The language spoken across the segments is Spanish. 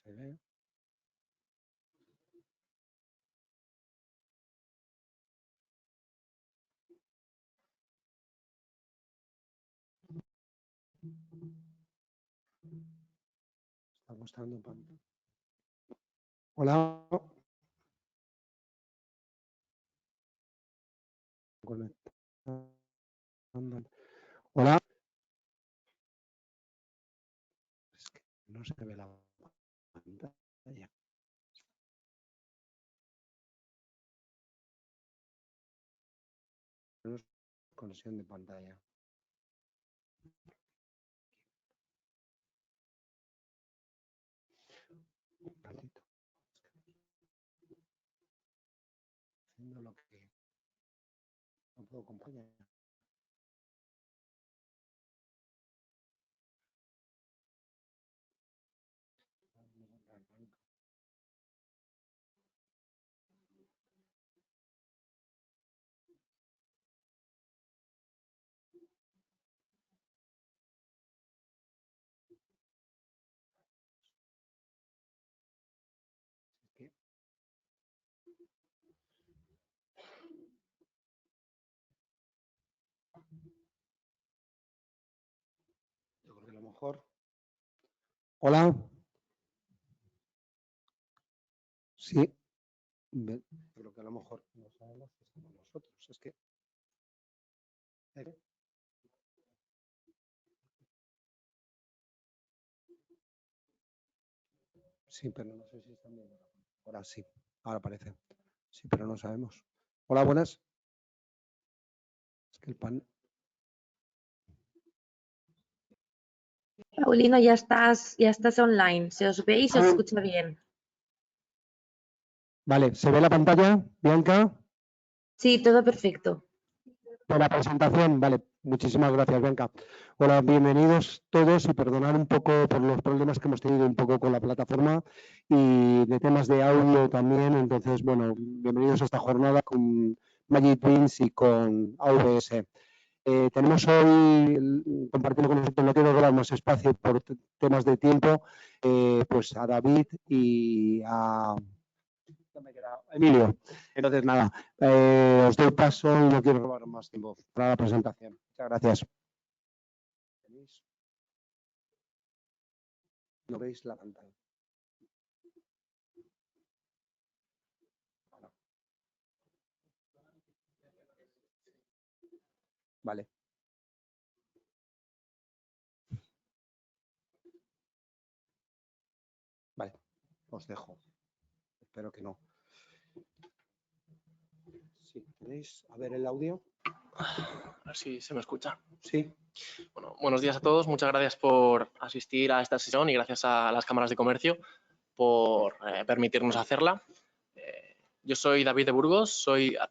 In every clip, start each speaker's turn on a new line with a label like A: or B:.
A: se ve. Está mostrando en pantalla. Hola. Hola. Es que no se ve la pantalla. Conexión de pantalla. Un ratito. Haciendo lo que no puedo acompañar. Yo creo que a lo mejor. Hola. Sí. Creo que a lo mejor no sabemos que somos nosotros. Es que. Sí, pero no sé si están viendo. Ahora sí. Ahora aparece. Sí, pero no sabemos. Hola, buenas. Es que el pan.
B: Paulino, ya estás online. Se os ve y se os escucha bien.
A: Vale, ¿se ve la pantalla, Bianca?
B: Sí, todo perfecto.
A: De la presentación, vale. Muchísimas gracias, Bianca. Hola, bienvenidos todos y perdonad un poco por los problemas que hemos tenido un poco con la plataforma y de temas de audio también. Entonces, bueno, bienvenidos a esta jornada con Magic Beans y con AVS. Tenemos hoy, compartiendo con nosotros, no quiero robar más espacio por temas de tiempo, pues a David y a Emilio. Entonces, nada, os doy paso y no quiero robar más tiempo para la presentación. Muchas gracias. ¿No veis la pantalla? Vale. Vale, os dejo. Espero que no. Sí, ¿queréis a ver el audio?
C: A ver si se me escucha.
A: Sí.
C: Bueno, buenos días a todos. Muchas gracias por asistir a esta sesión y gracias a las cámaras de comercio por permitirnos hacerla. Yo soy David de Burgos, soy... A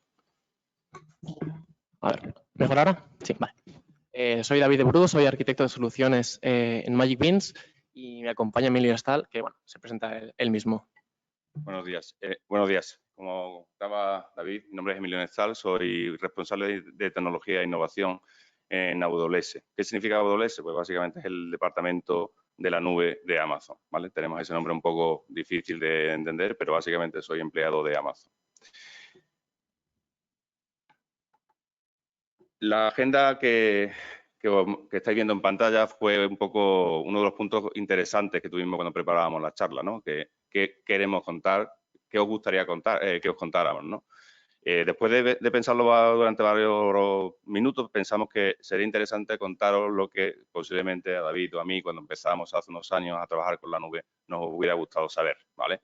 C: ver, ¿mejor ahora? Sí, vale. Soy David de Burgos, soy arquitecto de soluciones en Magic Beans y me acompaña Emilio Estal, que bueno, se presenta él mismo.
D: Buenos días. Buenos días. Como estaba David, mi nombre es Emilio Estal, soy responsable de tecnología e innovación en AWS. ¿Qué significa AWS? Pues básicamente es el departamento de la nube de Amazon, ¿vale? Tenemos ese nombre un poco difícil de entender, pero básicamente soy empleado de Amazon. La agenda que estáis viendo en pantalla fue un poco uno de los puntos interesantes que tuvimos cuando preparábamos la charla, ¿no? ¿Qué queremos contar? ¿Qué os gustaría contar, que os contáramos, ¿no? Después de pensarlo durante varios minutos, pensamos que sería interesante contaros lo que posiblemente a David o a mí, cuando empezamos hace unos años a trabajar con la nube, nos hubiera gustado saber, ¿vale?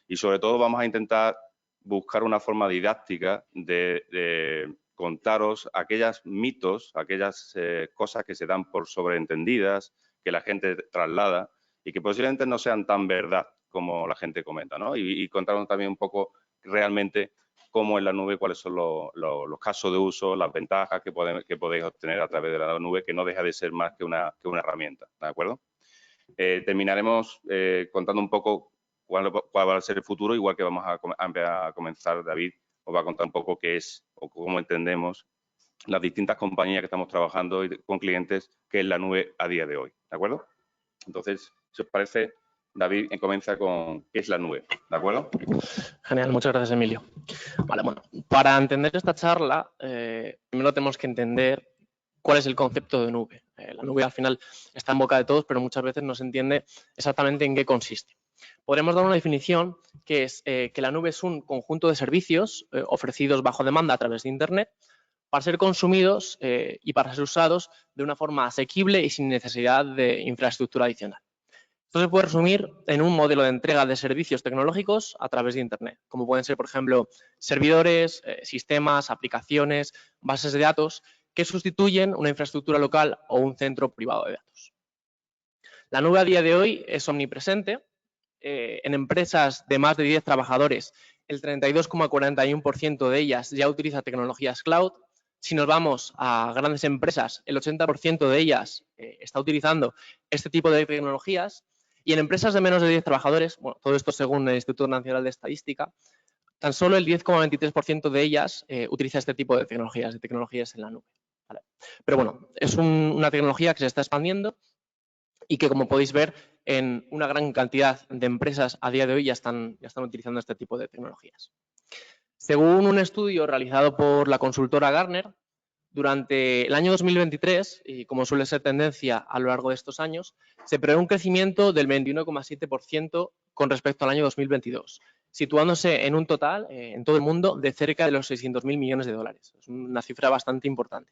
D: Y sobre todo vamos a intentar buscar una forma didáctica de contaros aquellos mitos, aquellas cosas que se dan por sobreentendidas, que la gente traslada y que posiblemente no sean tan verdad como la gente comenta, ¿no? Y contaros también un poco realmente cómo en la nube, cuáles son los casos de uso, las ventajas que podéis obtener a través de la nube, que no deja de ser más que una herramienta, ¿de acuerdo? Terminaremos contando un poco cuál va a ser el futuro, igual que vamos a comenzar, David os va a contar un poco qué es o cómo entendemos las distintas compañías que estamos trabajando con clientes que es la nube a día de hoy, ¿de acuerdo? Entonces, si os parece, David comienza con qué es la nube, ¿de acuerdo?
C: Genial, muchas gracias, Emilio. Vale, bueno, para entender esta charla, primero tenemos que entender cuál es el concepto de nube. La nube al final está en boca de todos, pero muchas veces no se entiende exactamente en qué consiste. Podremos dar una definición que es que la nube es un conjunto de servicios ofrecidos bajo demanda a través de Internet para ser consumidos y para ser usados de una forma asequible y sin necesidad de infraestructura adicional. Esto se puede resumir en un modelo de entrega de servicios tecnológicos a través de Internet, como pueden ser, por ejemplo, servidores, sistemas, aplicaciones, bases de datos que sustituyen una infraestructura local o un centro privado de datos. La nube a día de hoy es omnipresente. En empresas de más de 10 trabajadores, el 32,41% de ellas ya utiliza tecnologías cloud. Si nos vamos a grandes empresas, el 80% de ellas está utilizando este tipo de tecnologías. Y en empresas de menos de 10 trabajadores, bueno, todo esto según el Instituto Nacional de Estadística, tan solo el 10,23% de ellas utiliza este tipo de tecnologías en la nube. ¿Vale? Pero bueno, es una tecnología que se está expandiendo y que, como podéis ver, en una gran cantidad de empresas a día de hoy ya están utilizando este tipo de tecnologías. Según un estudio realizado por la consultora Gartner, durante el año 2023, y como suele ser tendencia a lo largo de estos años, se prevé un crecimiento del 21,7% con respecto al año 2022, situándose en un total, en todo el mundo, de cerca de los 600.000 millones de dólares. Es una cifra bastante importante.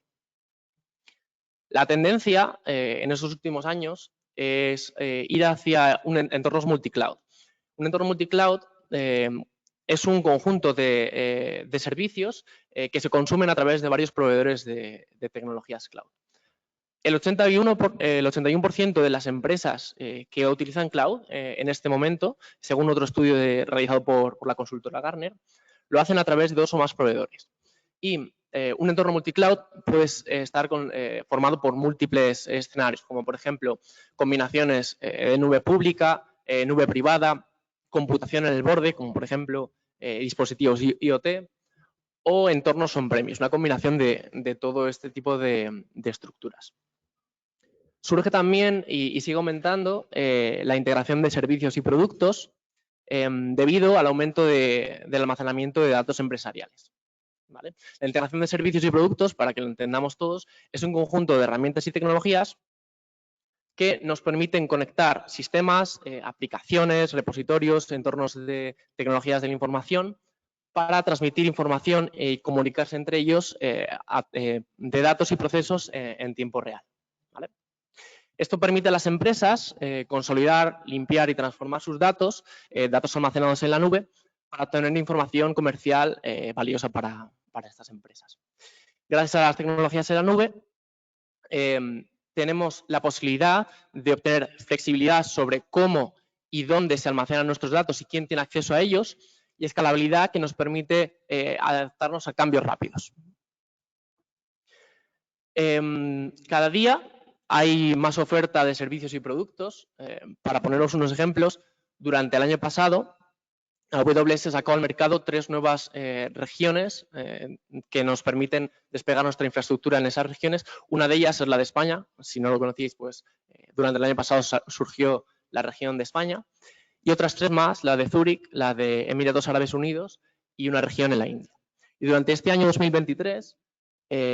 C: La tendencia en esos últimos años es ir hacia entornos multicloud. Un entorno multicloud es un conjunto de servicios que se consumen a través de varios proveedores de tecnologías cloud. El 81% de las empresas que utilizan cloud en este momento, según otro estudio realizado por la consultora Gartner, lo hacen a través de 2 o más proveedores. Y un entorno multicloud puede estar formado por múltiples escenarios, como por ejemplo combinaciones de nube pública, nube privada, computación en el borde, como por ejemplo dispositivos IoT, o entornos on-premise, una combinación de todo este tipo de estructuras. Surge también y sigue aumentando la integración de servicios y productos debido al aumento del almacenamiento de datos empresariales. ¿Vale? La integración de servicios y productos, para que lo entendamos todos, es un conjunto de herramientas y tecnologías que nos permiten conectar sistemas, aplicaciones, repositorios, entornos de tecnologías de la información para transmitir información y comunicarse entre ellos de datos y procesos en tiempo real. ¿Vale? Esto permite a las empresas consolidar, limpiar y transformar sus datos, datos almacenados en la nube, para obtener información comercial valiosa para estas empresas. Gracias a las tecnologías en la nube, tenemos la posibilidad de obtener flexibilidad sobre cómo y dónde se almacenan nuestros datos y quién tiene acceso a ellos, y escalabilidad que nos permite adaptarnos a cambios rápidos. Cada día hay más oferta de servicios y productos. Para poneros unos ejemplos, durante el año pasado, AWS sacó al mercado 3 nuevas regiones que nos permiten despegar nuestra infraestructura en esas regiones. Una de ellas es la de España. Si no lo conocéis, pues durante el año pasado surgió la región de España. Y otras 3 más, la de Zúrich, la de Emiratos Árabes Unidos y una región en la India. Y durante este año 2023,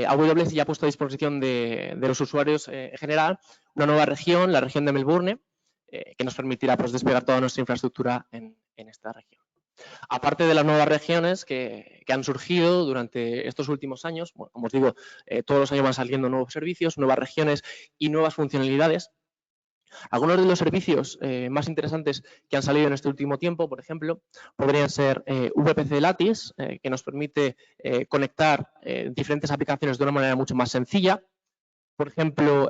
C: AWS ya ha puesto a disposición de los usuarios en general una nueva región, la región de Melbourne, que nos permitirá pues, despegar toda nuestra infraestructura en esta región. Aparte de las nuevas regiones que han surgido durante estos últimos años, bueno, como os digo, todos los años van saliendo nuevos servicios, nuevas regiones y nuevas funcionalidades. Algunos de los servicios más interesantes que han salido en este último tiempo, por ejemplo, podrían ser VPC Lattice, que nos permite conectar diferentes aplicaciones de una manera mucho más sencilla. Por ejemplo,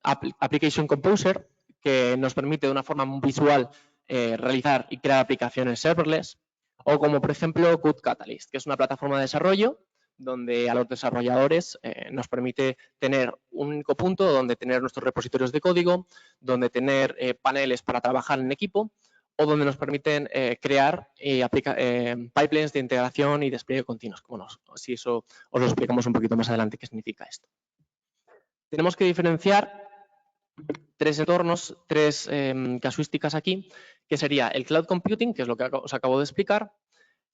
C: Application Composer, que nos permite de una forma muy visual realizar y crear aplicaciones serverless. O como, por ejemplo, Code Catalyst, que es una plataforma de desarrollo donde a los desarrolladores nos permite tener un único punto donde tener nuestros repositorios de código, donde tener paneles para trabajar en equipo o donde nos permiten crear pipelines de integración y despliegue continuos. Bueno, si eso os lo explicamos un poquito más adelante qué significa esto. Tenemos que diferenciar tres entornos, tres casuísticas aquí, que sería el Cloud Computing, que es lo que os acabo de explicar,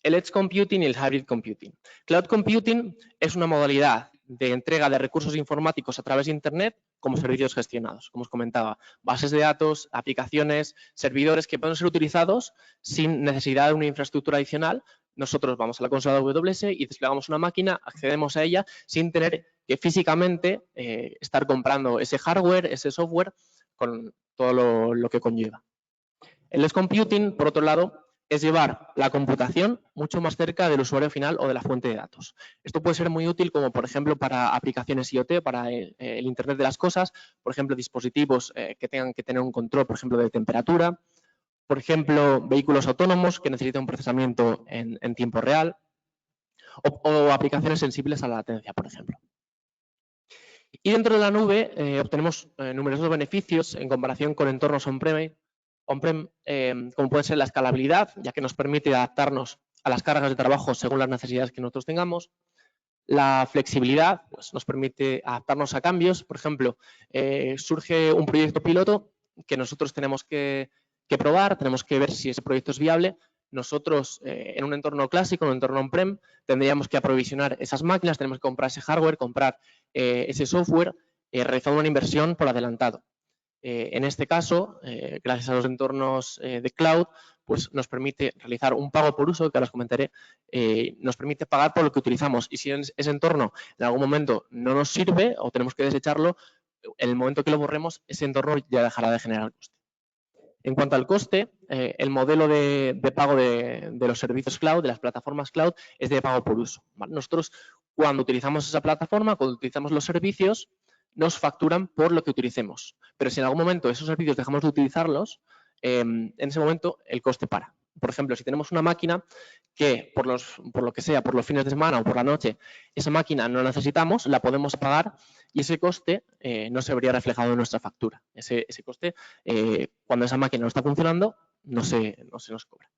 C: el Edge Computing y el Hybrid Computing. Cloud Computing es una modalidad de entrega de recursos informáticos a través de Internet como servicios gestionados. Como os comentaba, bases de datos, aplicaciones, servidores que pueden ser utilizados sin necesidad de una infraestructura adicional. Nosotros vamos a la consola AWS y desplegamos una máquina, accedemos a ella sin tener que físicamente estar comprando ese hardware, ese software, con todo lo que conlleva. El Edge Computing, por otro lado, es llevar la computación mucho más cerca del usuario final o de la fuente de datos. Esto puede ser muy útil como, por ejemplo, para aplicaciones IoT, para el Internet de las cosas, por ejemplo, dispositivos que tengan que tener un control, por ejemplo, de temperatura, por ejemplo, vehículos autónomos que necesitan un procesamiento en tiempo real o aplicaciones sensibles a la latencia, por ejemplo. Y dentro de la nube obtenemos numerosos beneficios en comparación con entornos on-prem, como puede ser la escalabilidad, ya que nos permite adaptarnos a las cargas de trabajo según las necesidades que nosotros tengamos. La flexibilidad, pues nos permite adaptarnos a cambios. Por ejemplo, surge un proyecto piloto que nosotros tenemos que probar, tenemos que ver si ese proyecto es viable. Nosotros, en un entorno clásico, en un entorno on-prem, tendríamos que aprovisionar esas máquinas, tenemos que comprar ese hardware, comprar ese software, realizar una inversión por adelantado. En este caso, gracias a los entornos de cloud, pues nos permite realizar un pago por uso, que ahora os comentaré, nos permite pagar por lo que utilizamos. Y si ese entorno en algún momento no nos sirve o tenemos que desecharlo, en el momento que lo borremos, ese entorno ya dejará de generar coste. En cuanto al coste, el modelo de pago de los servicios cloud, de las plataformas cloud, es de pago por uso, ¿vale? Nosotros, cuando utilizamos esa plataforma, cuando utilizamos los servicios, nos facturan por lo que utilicemos. Pero si en algún momento esos servicios dejamos de utilizarlos, en ese momento el coste para. Por ejemplo, si tenemos una máquina que por lo que sea, por los fines de semana o por la noche, esa máquina no la necesitamos, la podemos pagar y ese coste no se vería reflejado en nuestra factura. Ese coste, cuando esa máquina no está funcionando, no se nos cobra.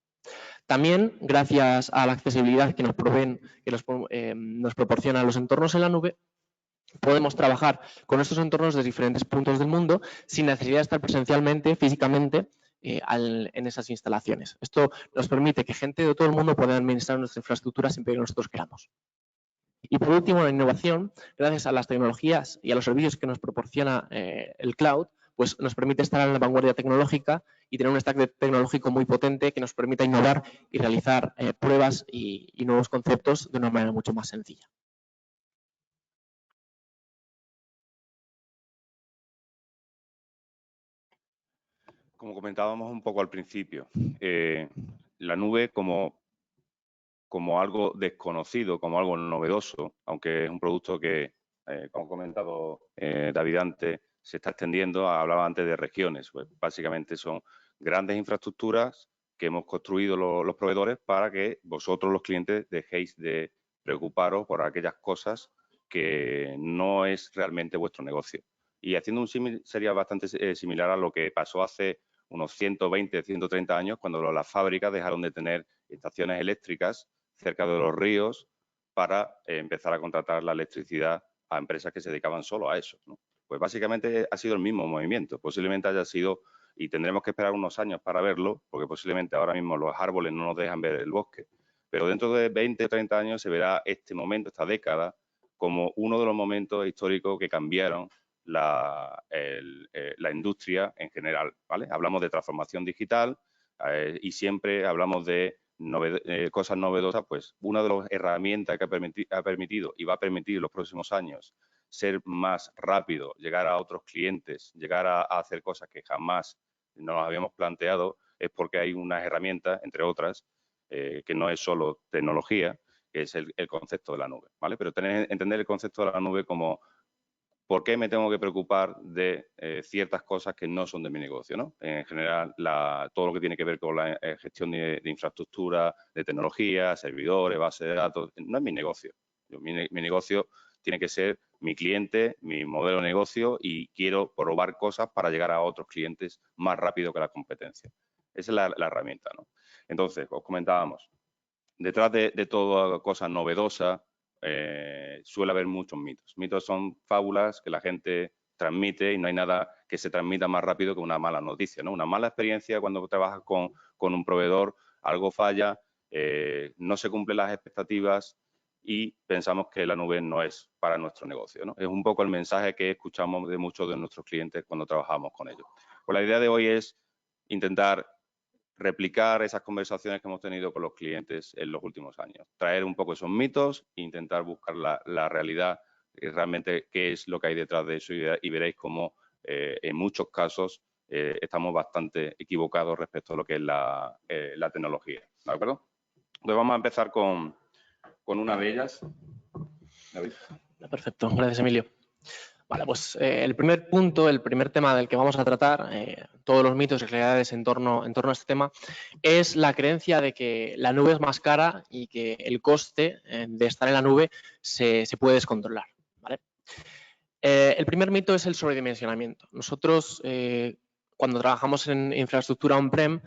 C: También, gracias a la accesibilidad que nos proporcionan los entornos en la nube, podemos trabajar con estos entornos de diferentes puntos del mundo sin necesidad de estar presencialmente, físicamente, en esas instalaciones. Esto nos permite que gente de todo el mundo pueda administrar nuestra infraestructura siempre que nosotros queramos. Y por último, la innovación, gracias a las tecnologías y a los servicios que nos proporciona el cloud, pues nos permite estar en la vanguardia tecnológica y tener un stack tecnológico muy potente que nos permita innovar y realizar pruebas y nuevos conceptos de una manera mucho más sencilla.
D: Como comentábamos un poco al principio, la nube como algo desconocido, como algo novedoso, aunque es un producto que, como ha comentado David antes, se está extendiendo, hablaba antes de regiones, pues básicamente son grandes infraestructuras que hemos construido los proveedores para que vosotros, los clientes, dejéis de preocuparos por aquellas cosas que no es realmente vuestro negocio. Y haciendo un símil sería bastante similar a lo que pasó hace unos 120, 130 años, cuando las fábricas dejaron de tener estaciones eléctricas cerca de los ríos para empezar a contratar la electricidad a empresas que se dedicaban solo a eso, ¿no? Pues básicamente ha sido el mismo movimiento. Posiblemente haya sido, y tendremos que esperar unos años para verlo, porque posiblemente ahora mismo los árboles no nos dejan ver el bosque, pero dentro de 20 o 30 años se verá este momento, esta década, como uno de los momentos históricos que cambiaron la industria en general, ¿vale? Hablamos de transformación digital y siempre hablamos de cosas novedosas, pues una de las herramientas que ha permitido y va a permitir en los próximos años ser más rápido, llegar a otros clientes, llegar a hacer cosas que jamás nos habíamos planteado, es porque hay unas herramientas, entre otras, que no es solo tecnología, que es el concepto de la nube, ¿vale? Pero entender el concepto de la nube como ¿por qué me tengo que preocupar de ciertas cosas que no son de mi negocio, ¿no? En general, todo lo que tiene que ver con la gestión de infraestructura, de tecnología, servidores, bases de datos, no es mi negocio. Mi negocio tiene que ser mi cliente, mi modelo de negocio y quiero probar cosas para llegar a otros clientes más rápido que la competencia. Esa es la herramienta, ¿no? Entonces, os comentábamos, detrás de toda cosa novedosa, suele haber muchos mitos. Mitos son fábulas que la gente transmite y no hay nada que se transmita más rápido que una mala noticia, ¿no? Una mala experiencia cuando trabajas con un proveedor, algo falla, no se cumplen las expectativas y pensamos que la nube no es para nuestro negocio, ¿no? Es un poco el mensaje que escuchamos de muchos de nuestros clientes cuando trabajamos con ellos. Pues la idea de hoy es intentar replicar esas conversaciones que hemos tenido con los clientes en los últimos años. Traer un poco esos mitos e intentar buscar la realidad, realmente qué es lo que hay detrás de eso y veréis cómo en muchos casos estamos bastante equivocados respecto a lo que es la tecnología. ¿De acuerdo? Entonces vamos a empezar con una de ellas. David.
C: Perfecto, gracias Emilio. Vale, pues el primer punto, el primer tema del que vamos a tratar, todos los mitos y realidades en torno a este tema, es la creencia de que la nube es más cara y que el coste de estar en la nube se puede descontrolar. ¿Vale? El primer mito es el sobredimensionamiento. Nosotros, cuando trabajamos en infraestructura on-prem,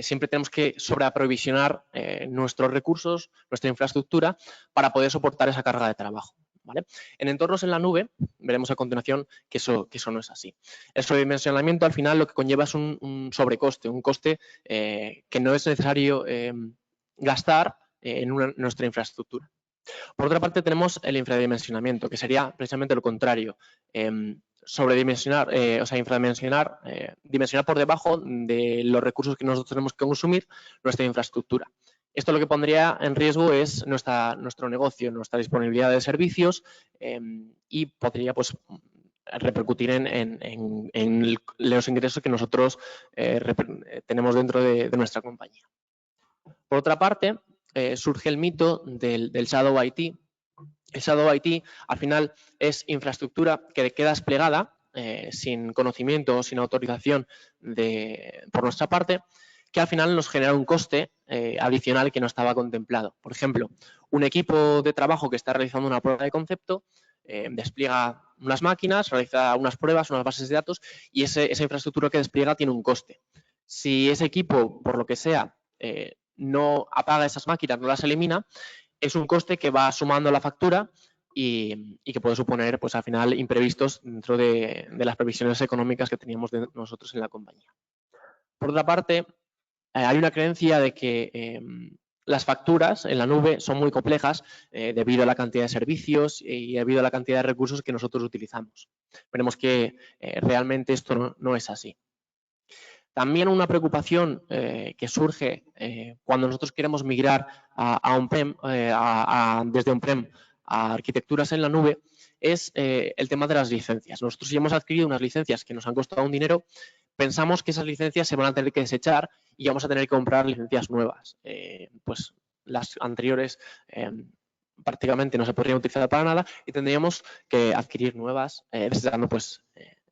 C: siempre tenemos que sobreaprovisionar nuestros recursos, nuestra infraestructura, para poder soportar esa carga de trabajo. ¿Vale? En entornos en la nube, veremos a continuación que eso no es así. El sobredimensionamiento al final lo que conlleva es un sobrecoste, un coste que no es necesario gastar en nuestra infraestructura. Por otra parte tenemos el infradimensionamiento, que sería precisamente lo contrario, sobredimensionar, o sea, infradimensionar, dimensionar por debajo de los recursos que nosotros tenemos que consumir nuestra infraestructura. Esto lo que pondría en riesgo es nuestro negocio, nuestra disponibilidad de servicios y podría pues, repercutir en los ingresos que nosotros tenemos dentro de nuestra compañía. Por otra parte, surge el mito del Shadow IT. El Shadow IT al final es infraestructura que queda desplegada sin conocimiento o sin autorización por nuestra parte, que al final nos genera un coste adicional que no estaba contemplado. Por ejemplo, un equipo de trabajo que está realizando una prueba de concepto despliega unas máquinas, realiza unas pruebas, unas bases de datos y esa infraestructura que despliega tiene un coste. Si ese equipo, por lo que sea, no apaga esas máquinas, no las elimina, es un coste que va sumando a la factura y que puede suponer, pues al final, imprevistos dentro de las previsiones económicas que teníamos nosotros en la compañía. Por otra parte, hay una creencia de que las facturas en la nube son muy complejas debido a la cantidad de servicios y debido a la cantidad de recursos que nosotros utilizamos. Veremos que realmente esto no es así. También una preocupación que surge cuando nosotros queremos migrar desde on-prem a arquitecturas en la nube es el tema de las licencias. Nosotros si hemos adquirido unas licencias que nos han costado un dinero, pensamos que esas licencias se van a tener que desechar y vamos a tener que comprar licencias nuevas. Pues las anteriores prácticamente no se podrían utilizar para nada y tendríamos que adquirir nuevas desechando pues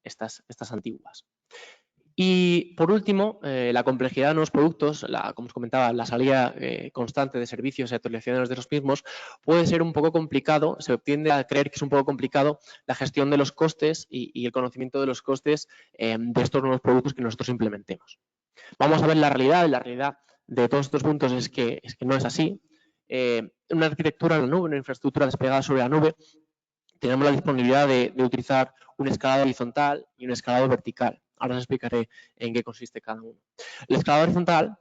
C: estas antiguas. Y por último, la complejidad de nuevos productos, como os comentaba, la salida constante de servicios y actualizaciones de los mismos puede ser un poco complicado, se tiende a creer que es un poco complicado la gestión de los costes y el conocimiento de los costes de estos nuevos productos que nosotros implementemos. Vamos a ver la realidad, y la realidad de todos estos puntos es que no es así. Una arquitectura en la nube, una infraestructura desplegada sobre la nube, tenemos la disponibilidad de utilizar un escalado horizontal y un escalado vertical. Ahora os explicaré en qué consiste cada uno. El escalado horizontal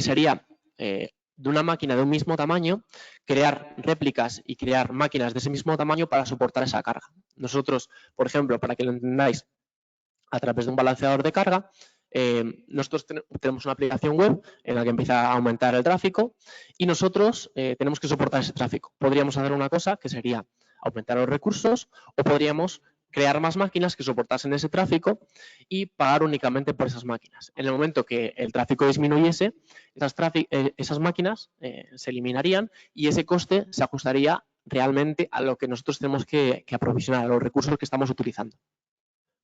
C: sería de una máquina de un mismo tamaño, crear réplicas y crear máquinas de ese mismo tamaño para soportar esa carga. Nosotros, por ejemplo, para que lo entendáis, a través de un balanceador de carga, nosotros tenemos una aplicación web en la que empieza a aumentar el tráfico y nosotros tenemos que soportar ese tráfico. Podríamos hacer una cosa que sería aumentar los recursos o podríamos crear más máquinas que soportasen ese tráfico y pagar únicamente por esas máquinas. En el momento que el tráfico disminuyese, esas máquinas se eliminarían y ese coste se ajustaría realmente a lo que nosotros tenemos que aprovisionar, a los recursos que estamos utilizando.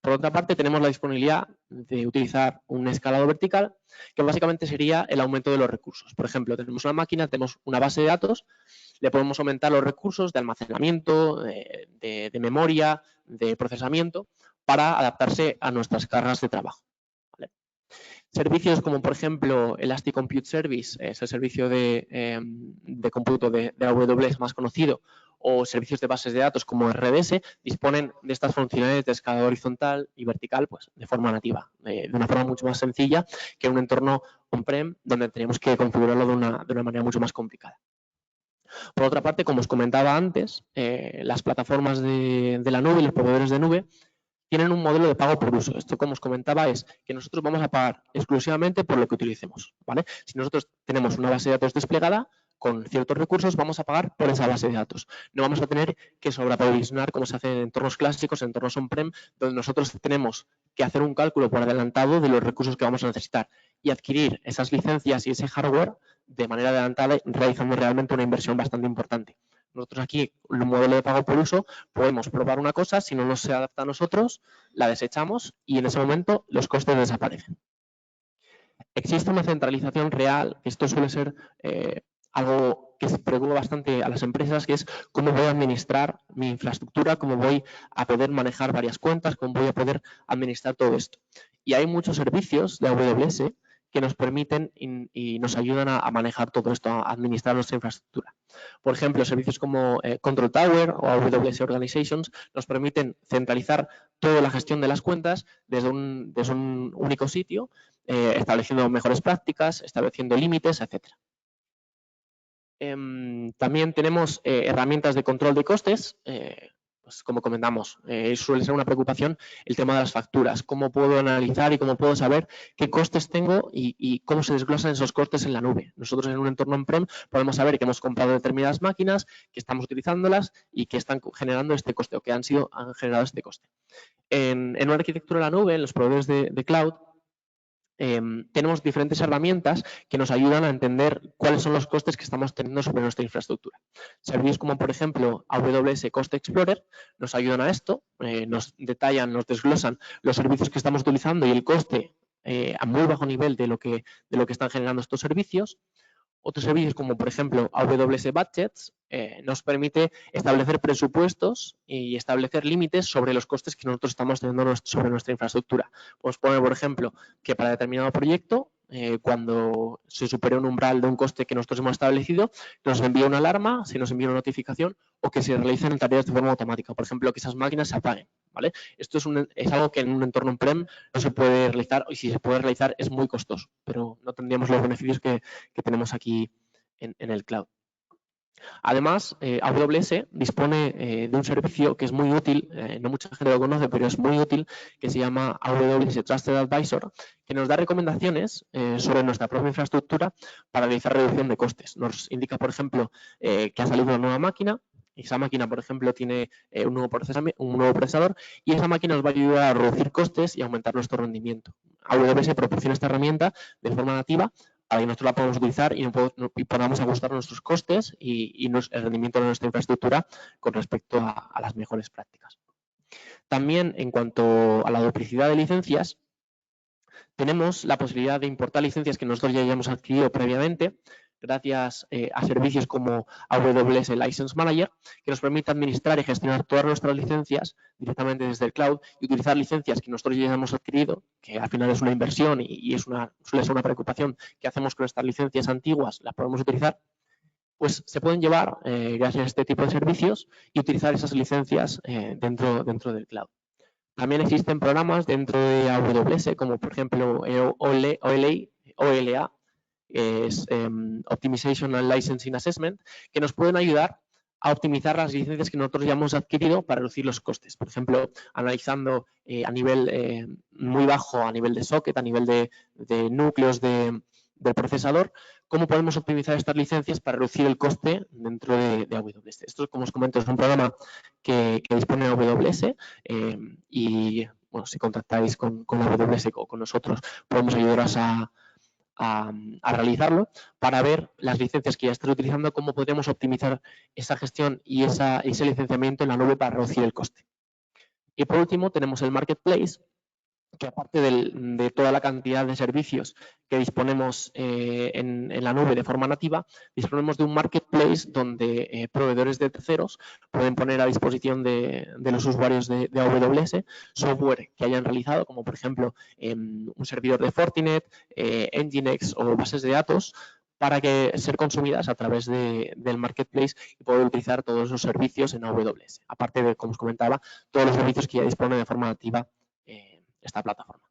C: Por otra parte, tenemos la disponibilidad de utilizar un escalado vertical, que básicamente sería el aumento de los recursos. Por ejemplo, tenemos una máquina, tenemos una base de datos, le podemos aumentar los recursos de almacenamiento, de memoria, de procesamiento, para adaptarse a nuestras cargas de trabajo. ¿Vale? Servicios como, por ejemplo, Elastic Compute Service, es el servicio de cómputo de AWS más conocido, o servicios de bases de datos como RDS, disponen de estas funcionalidades de escalado horizontal y vertical pues, de forma nativa, de una forma mucho más sencilla que un entorno on-prem donde tenemos que configurarlo de una manera mucho más complicada. Por otra parte, como os comentaba antes, las plataformas de la nube, los proveedores de nube, tienen un modelo de pago por uso. Esto, como os comentaba, es que nosotros vamos a pagar exclusivamente por lo que utilicemos, ¿vale? Si nosotros tenemos una base de datos desplegada con ciertos recursos, vamos a pagar por esa base de datos. No vamos a tener que sobreprovisionar como se hace en entornos clásicos, en entornos on-prem, donde nosotros tenemos que hacer un cálculo por adelantado de los recursos que vamos a necesitar y adquirir esas licencias y ese hardware de manera adelantada, realizando realmente una inversión bastante importante. Nosotros aquí, en un modelo de pago por uso, podemos probar una cosa, si no nos se adapta a nosotros, la desechamos y en ese momento los costes desaparecen. Existe una centralización real, esto suele ser algo que se preocupa bastante a las empresas, que es cómo voy a administrar mi infraestructura, cómo voy a poder manejar varias cuentas, cómo voy a poder administrar todo esto. Y hay muchos servicios de AWS que nos permiten y nos ayudan a manejar todo esto, a administrar nuestra infraestructura. Por ejemplo, servicios como Control Tower o AWS Organizations nos permiten centralizar toda la gestión de las cuentas desde un único sitio, estableciendo mejores prácticas, estableciendo límites, etc. También tenemos herramientas de control de costes. Pues como comentamos, suele ser una preocupación el tema de las facturas. Cómo puedo analizar y cómo puedo saber qué costes tengo y cómo se desglosan esos costes en la nube. Nosotros en un entorno on-prem podemos saber que hemos comprado determinadas máquinas, que estamos utilizándolas y que están generando este coste o que han generado este coste. En una arquitectura de la nube, en los proveedores de cloud, tenemos diferentes herramientas que nos ayudan a entender cuáles son los costes que estamos teniendo sobre nuestra infraestructura. Servicios como, por ejemplo, AWS Cost Explorer nos ayudan a esto, nos detallan, nos desglosan los servicios que estamos utilizando y el coste a muy bajo nivel de lo que están generando estos servicios. Otros servicios como, por ejemplo, AWS Budgets nos permite establecer presupuestos y establecer límites sobre los costes que nosotros estamos teniendo sobre nuestra infraestructura. Podemos poner, por ejemplo, que para determinado proyecto, cuando se supere un umbral de un coste que nosotros hemos establecido, nos envía una alarma, se nos envía una notificación o que se realicen tareas de forma automática. Por ejemplo, que esas máquinas se apaguen, ¿vale? Esto es algo que en un entorno on-prem no se puede realizar y si se puede realizar es muy costoso, pero no tendríamos los beneficios que tenemos aquí en el cloud. Además, AWS dispone de un servicio que es muy útil, no mucha gente lo conoce, pero es muy útil, que se llama AWS Trusted Advisor, que nos da recomendaciones sobre nuestra propia infraestructura para realizar reducción de costes. Nos indica, por ejemplo, que ha salido una nueva máquina, y esa máquina, por ejemplo, tiene un nuevo procesador y esa máquina nos va a ayudar a reducir costes y aumentar nuestro rendimiento. AWS proporciona esta herramienta de forma nativa para que nosotros la podamos utilizar y podamos ajustar nuestros costes y el rendimiento de nuestra infraestructura con respecto a las mejores prácticas. También, en cuanto a la duplicidad de licencias, tenemos la posibilidad de importar licencias que nosotros ya hayamos adquirido previamente, gracias a servicios como AWS License Manager, que nos permite administrar y gestionar todas nuestras licencias directamente desde el cloud y utilizar licencias que nosotros ya hemos adquirido, que al final es una inversión y suele ser una preocupación que hacemos con estas licencias antiguas, las podemos utilizar, pues se pueden llevar gracias a este tipo de servicios y utilizar esas licencias dentro del cloud. También existen programas dentro de AWS, como por ejemplo OLA, es Optimization and Licensing Assessment, que nos pueden ayudar a optimizar las licencias que nosotros ya hemos adquirido para reducir los costes. Por ejemplo, analizando a nivel muy bajo, a nivel de socket, a nivel de núcleos del procesador, cómo podemos optimizar estas licencias para reducir el coste dentro de AWS. Esto, como os comento, es un programa que dispone AWS y, bueno, si contactáis con AWS o con nosotros, podemos ayudaros a realizarlo para ver las licencias que ya están utilizando, cómo podríamos optimizar esa gestión y ese licenciamiento en la nube para reducir el coste. Y por último tenemos el Marketplace, que aparte de toda la cantidad de servicios que disponemos en la nube de forma nativa, disponemos de un marketplace donde proveedores de terceros pueden poner a disposición de los usuarios de AWS software que hayan realizado, como por ejemplo un servidor de Fortinet, Nginx o bases de datos, para que ser consumidas a través del marketplace y poder utilizar todos esos servicios en AWS. Aparte de, como os comentaba, todos los servicios que ya dispone de forma nativa esta plataforma.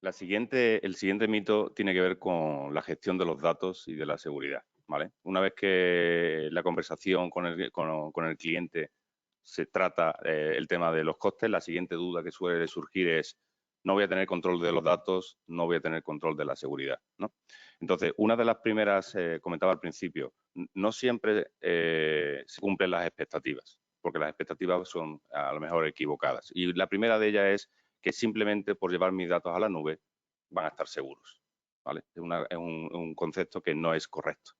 D: El siguiente mito tiene que ver con la gestión de los datos y de la seguridad, ¿vale? Una vez que la conversación con el cliente se trata el tema de los costes, la siguiente duda que suele surgir es: no voy a tener control de los datos, no voy a tener control de la seguridad, ¿no? Entonces, una de las primeras, comentaba al principio, no siempre se cumplen las expectativas, porque las expectativas son a lo mejor equivocadas. Y la primera de ellas es que simplemente por llevar mis datos a la nube van a estar seguros, ¿vale? Es un concepto que no es correcto.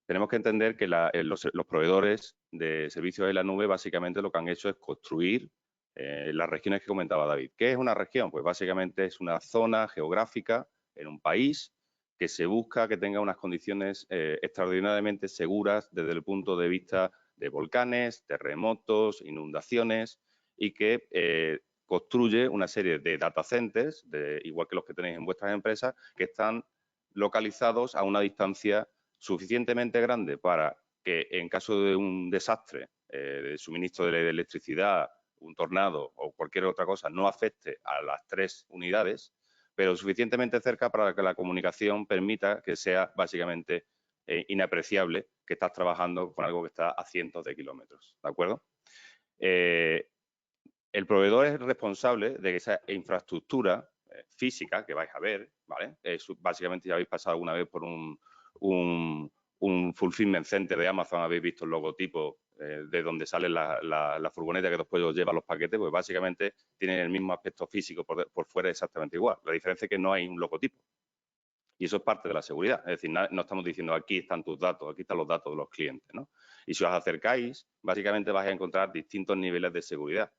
D: Tenemos que entender que los proveedores de servicios de la nube básicamente lo que han hecho es construir las regiones que comentaba David. ¿Qué es una región? Pues básicamente es una zona geográfica en un país que se busca que tenga unas condiciones extraordinariamente seguras desde el punto de vista de volcanes, terremotos, inundaciones, y que construye una serie de data centers, igual que los que tenéis en vuestras empresas, que están localizados a una distancia suficientemente grande para que en caso de un desastre de suministro de electricidad, un tornado o cualquier otra cosa no afecte a las 3 unidades, pero suficientemente cerca para que la comunicación permita que sea básicamente inapreciable que estás trabajando con algo que está a cientos de kilómetros, ¿de acuerdo? El proveedor es responsable de que esa infraestructura física que vais a ver, ¿vale? Básicamente, ya habéis pasado alguna vez por un fulfillment center de Amazon, habéis visto el logotipo de donde sale la furgoneta que después os lleva los paquetes, pues básicamente tienen el mismo aspecto físico por fuera exactamente igual. La diferencia es que no hay un logotipo. Y eso es parte de la seguridad. Es decir, no estamos diciendo aquí están tus datos, aquí están los datos de los clientes, ¿no? Y si os acercáis, básicamente vais a encontrar distintos niveles de seguridad.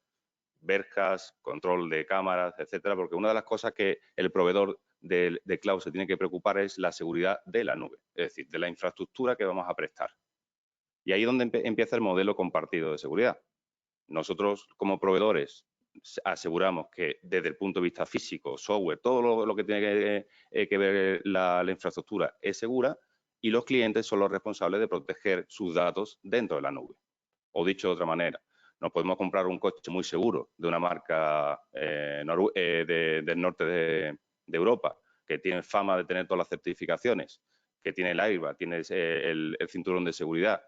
D: Verjas, control de cámaras, etcétera, porque una de las cosas que el proveedor de cloud se tiene que preocupar es la seguridad de la nube, es decir, de la infraestructura que vamos a prestar. Y ahí es donde empieza el modelo compartido de seguridad. Nosotros, como proveedores, aseguramos que desde el punto de vista físico, software, todo lo que tiene que ver la infraestructura es segura, y los clientes son los responsables de proteger sus datos dentro de la nube. O dicho de otra manera, nos podemos comprar un coche muy seguro de una marca del norte de Europa, que tiene fama de tener todas las certificaciones, que tiene el airbag, tiene el cinturón de seguridad.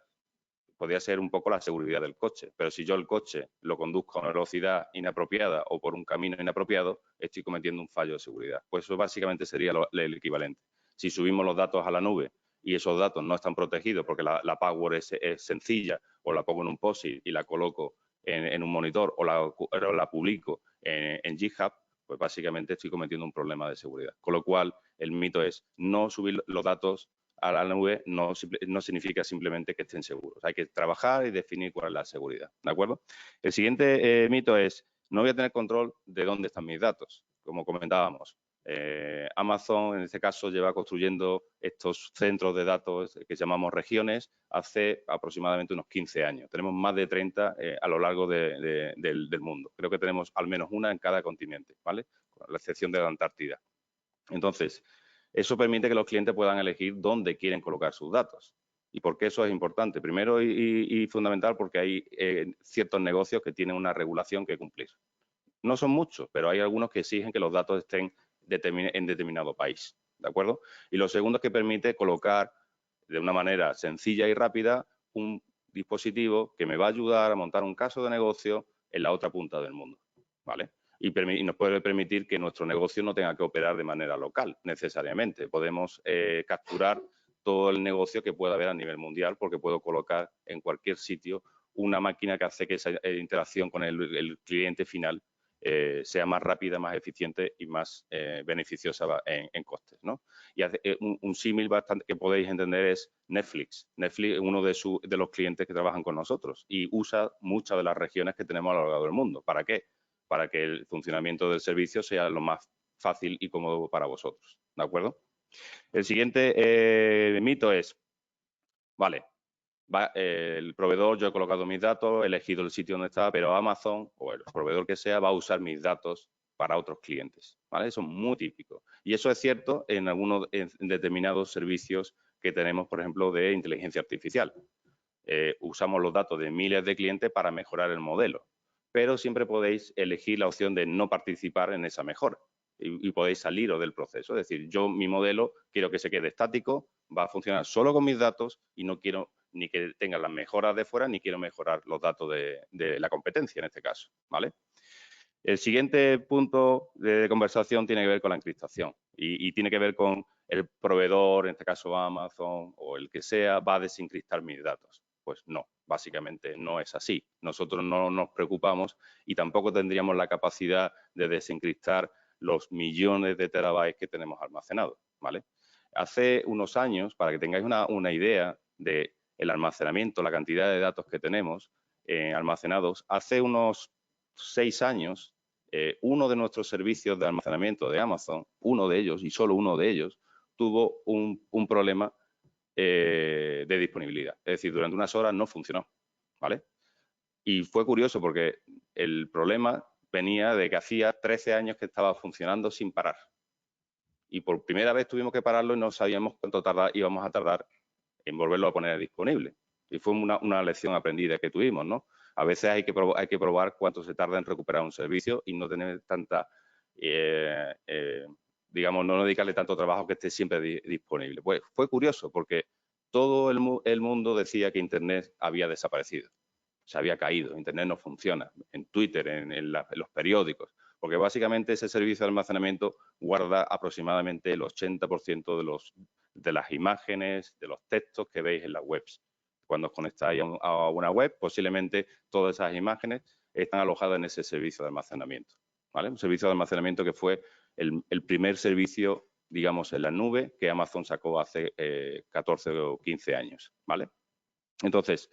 D: Podría ser un poco la seguridad del coche, pero si yo el coche lo conduzco a una velocidad inapropiada o por un camino inapropiado, estoy cometiendo un fallo de seguridad. Pues eso básicamente sería el equivalente. Si subimos los datos a la nube y esos datos no están protegidos porque la password es sencilla, o la pongo en un POSIT y la coloco en un monitor, o la publico en GitHub, pues básicamente estoy cometiendo un problema de seguridad. Con lo cual, el mito es: no subir los datos a la nube no significa simplemente que estén seguros. Hay que trabajar y definir cuál es la seguridad, ¿de acuerdo? El siguiente mito es: no voy a tener control de dónde están mis datos. Como comentábamos, Amazon, en este caso, lleva construyendo estos centros de datos que llamamos regiones hace aproximadamente unos 15 años. Tenemos más de 30 a lo largo del mundo. Creo que tenemos al menos una en cada continente, ¿vale? Con la excepción de la Antártida. Entonces, eso permite que los clientes puedan elegir dónde quieren colocar sus datos. ¿Y por qué eso es importante? Primero y fundamental, porque hay ciertos negocios que tienen una regulación que cumplir. No son muchos, pero hay algunos que exigen que los datos estén en determinado país, ¿de acuerdo? Y lo segundo es que permite colocar de una manera sencilla y rápida un dispositivo que me va a ayudar a montar un caso de negocio en la otra punta del mundo, ¿vale? Y nos puede permitir que nuestro negocio no tenga que operar de manera local necesariamente. Podemos capturar todo el negocio que pueda haber a nivel mundial, porque puedo colocar en cualquier sitio una máquina que hace que esa interacción con el cliente final sea más rápida, más eficiente y más beneficiosa en costes, ¿no? Y un símil bastante que podéis entender es Netflix. Netflix es uno de los clientes que trabajan con nosotros y usa muchas de las regiones que tenemos a lo largo del mundo. ¿Para qué? Para que el funcionamiento del servicio sea lo más fácil y cómodo para vosotros, ¿de acuerdo? El siguiente mito es, vale, el proveedor, yo he colocado mis datos, he elegido el sitio donde está, pero Amazon o el proveedor que sea va a usar mis datos para otros clientes, ¿vale? Eso es muy típico. Y eso es cierto en determinados servicios que tenemos, por ejemplo, de inteligencia artificial. Usamos los datos de miles de clientes para mejorar el modelo, pero siempre podéis elegir la opción de no participar en esa mejora y podéis saliros del proceso. Es decir, yo mi modelo quiero que se quede estático, va a funcionar solo con mis datos y no quiero ni que tenga las mejoras de fuera, ni quiero mejorar los datos de la competencia en este caso, ¿vale? El siguiente punto de conversación tiene que ver con la encriptación y tiene que ver con el proveedor, en este caso Amazon o el que sea, va a desencriptar mis datos. Pues no, básicamente no es así. Nosotros no nos preocupamos y tampoco tendríamos la capacidad de desencriptar los millones de terabytes que tenemos almacenados, ¿vale? Hace unos años, para que tengáis una idea de el almacenamiento, la cantidad de datos que tenemos almacenados, hace unos 6 años, uno de nuestros servicios de almacenamiento de Amazon, uno de ellos y solo uno de ellos, tuvo un problema de disponibilidad. Es decir, durante unas horas no funcionó, ¿vale? Y fue curioso porque el problema venía de que hacía 13 años que estaba funcionando sin parar. Y por primera vez tuvimos que pararlo y no sabíamos cuánto íbamos a tardar en volverlo a poner disponible. Y fue una lección aprendida que tuvimos, ¿no? A veces hay que probar cuánto se tarda en recuperar un servicio y no tener tanta, digamos, no dedicarle tanto trabajo que esté siempre disponible. Pues fue curioso porque todo el mundo decía que Internet había desaparecido, se había caído, Internet no funciona, en Twitter, en los periódicos, porque básicamente ese servicio de almacenamiento guarda aproximadamente el 80% de las imágenes, de los textos que veis en las webs. Cuando os conectáis a una web, posiblemente todas esas imágenes están alojadas en ese servicio de almacenamiento, ¿vale? Un servicio de almacenamiento que fue el primer servicio, digamos, en la nube que Amazon sacó hace 14 o 15 años, ¿vale? Entonces,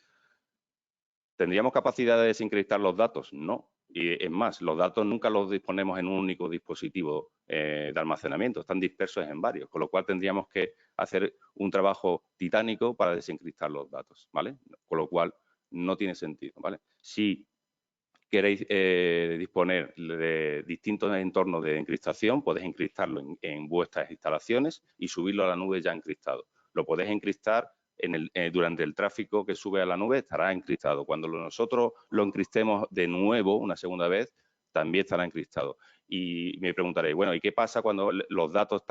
D: ¿tendríamos capacidad de desencriptar los datos? No. Y es más, los datos nunca los disponemos en un único dispositivo de almacenamiento, están dispersos en varios, con lo cual tendríamos que hacer un trabajo titánico para desencriptar los datos, ¿vale? Con lo cual no tiene sentido, ¿vale? Si queréis disponer de distintos entornos de encriptación, podéis encriptarlo en vuestras instalaciones y subirlo a la nube ya encriptado. Lo podéis encriptar durante el tráfico que sube a la nube, estará encriptado. Cuando nosotros lo encriptemos de nuevo, una segunda vez, también estará encriptado. Y me preguntaréis, bueno, ¿y qué pasa cuando los datos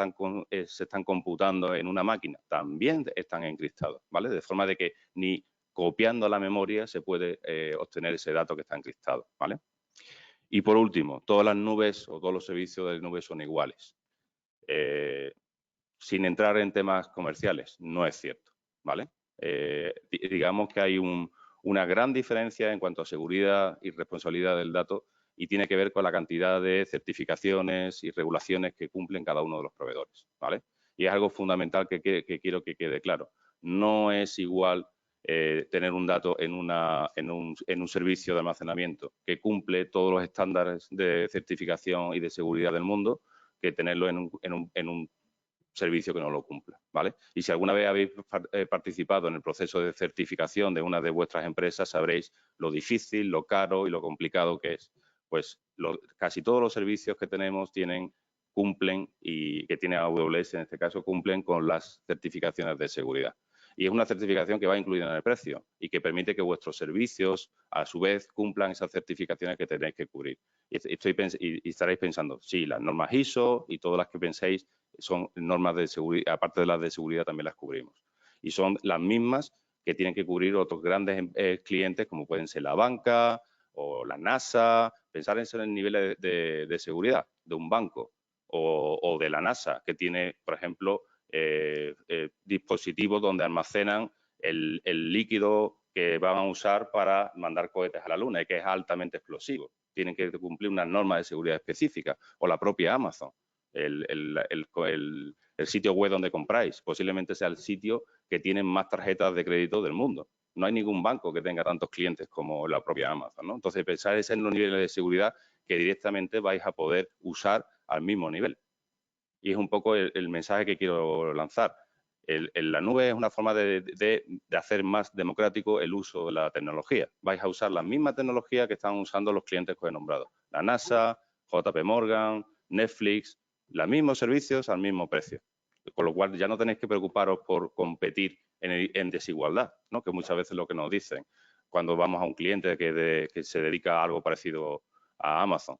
D: se están computando en una máquina? También están encriptados, ¿vale? De forma de que ni copiando la memoria se puede obtener ese dato que está encriptado, ¿vale? Y por último, todas las nubes o todos los servicios de nube son iguales. Sin entrar en temas comerciales, no es cierto, ¿vale? Digamos que hay una gran diferencia en cuanto a seguridad y responsabilidad del dato y tiene que ver con la cantidad de certificaciones y regulaciones que cumplen cada uno de los proveedores, ¿vale? Y es algo fundamental que quiero que quede claro. No es igual tener un dato en un servicio de almacenamiento que cumple todos los estándares de certificación y de seguridad del mundo que tenerlo en un servicio que no lo cumpla, ¿vale? Y si alguna vez habéis participado en el proceso de certificación de una de vuestras empresas, sabréis lo difícil, lo caro y lo complicado que es. Pues casi todos los servicios que tenemos cumplen y que tiene AWS en este caso, cumplen con las certificaciones de seguridad. Y es una certificación que va incluida en el precio y que permite que vuestros servicios, a su vez, cumplan esas certificaciones que tenéis que cubrir. Y estaréis pensando, sí, las normas ISO y todas las que penséis son normas de seguridad, aparte de las de seguridad también las cubrimos. Y son las mismas que tienen que cubrir otros grandes clientes como pueden ser la banca o la NASA, pensar en el nivel de seguridad de un banco o de la NASA que tiene, por ejemplo, dispositivos donde almacenan el líquido que van a usar para mandar cohetes a la Luna y que es altamente explosivo. tienen que cumplir unas normas de seguridad específicas, o la propia Amazon. El sitio web donde compráis posiblemente sea el sitio que tiene más tarjetas de crédito del mundo. No hay ningún banco que tenga tantos clientes como la propia Amazon, ¿no? Entonces, pensar en los niveles de seguridad que directamente vais a poder usar al mismo nivel. Y es un poco el mensaje que quiero lanzar. La nube es una forma de hacer más democrático el uso de la tecnología. Vais a usar la misma tecnología que están usando los clientes que he nombrado. La NASA, JP Morgan, Netflix, los mismos servicios al mismo precio. Con lo cual ya no tenéis que preocuparos por competir en desigualdad, ¿no? Que muchas veces es lo que nos dicen cuando vamos a un cliente que se dedica a algo parecido a Amazon.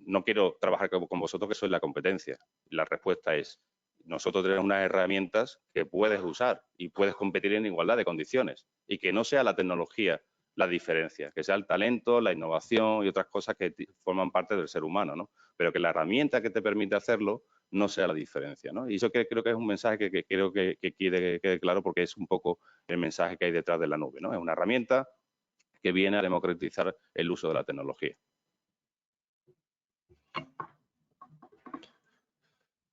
D: No quiero trabajar con vosotros que sois la competencia. La respuesta es, nosotros tenemos unas herramientas que puedes usar y puedes competir en igualdad de condiciones y que no sea la tecnología la diferencia, que sea el talento, la innovación y otras cosas que forman parte del ser humano, ¿no? Pero que la herramienta que te permite hacerlo no sea la diferencia, ¿no? Y eso creo que es un mensaje que quiero que quede claro, porque es un poco el mensaje que hay detrás de la nube, ¿no? Es una herramienta que viene a democratizar el uso de la tecnología.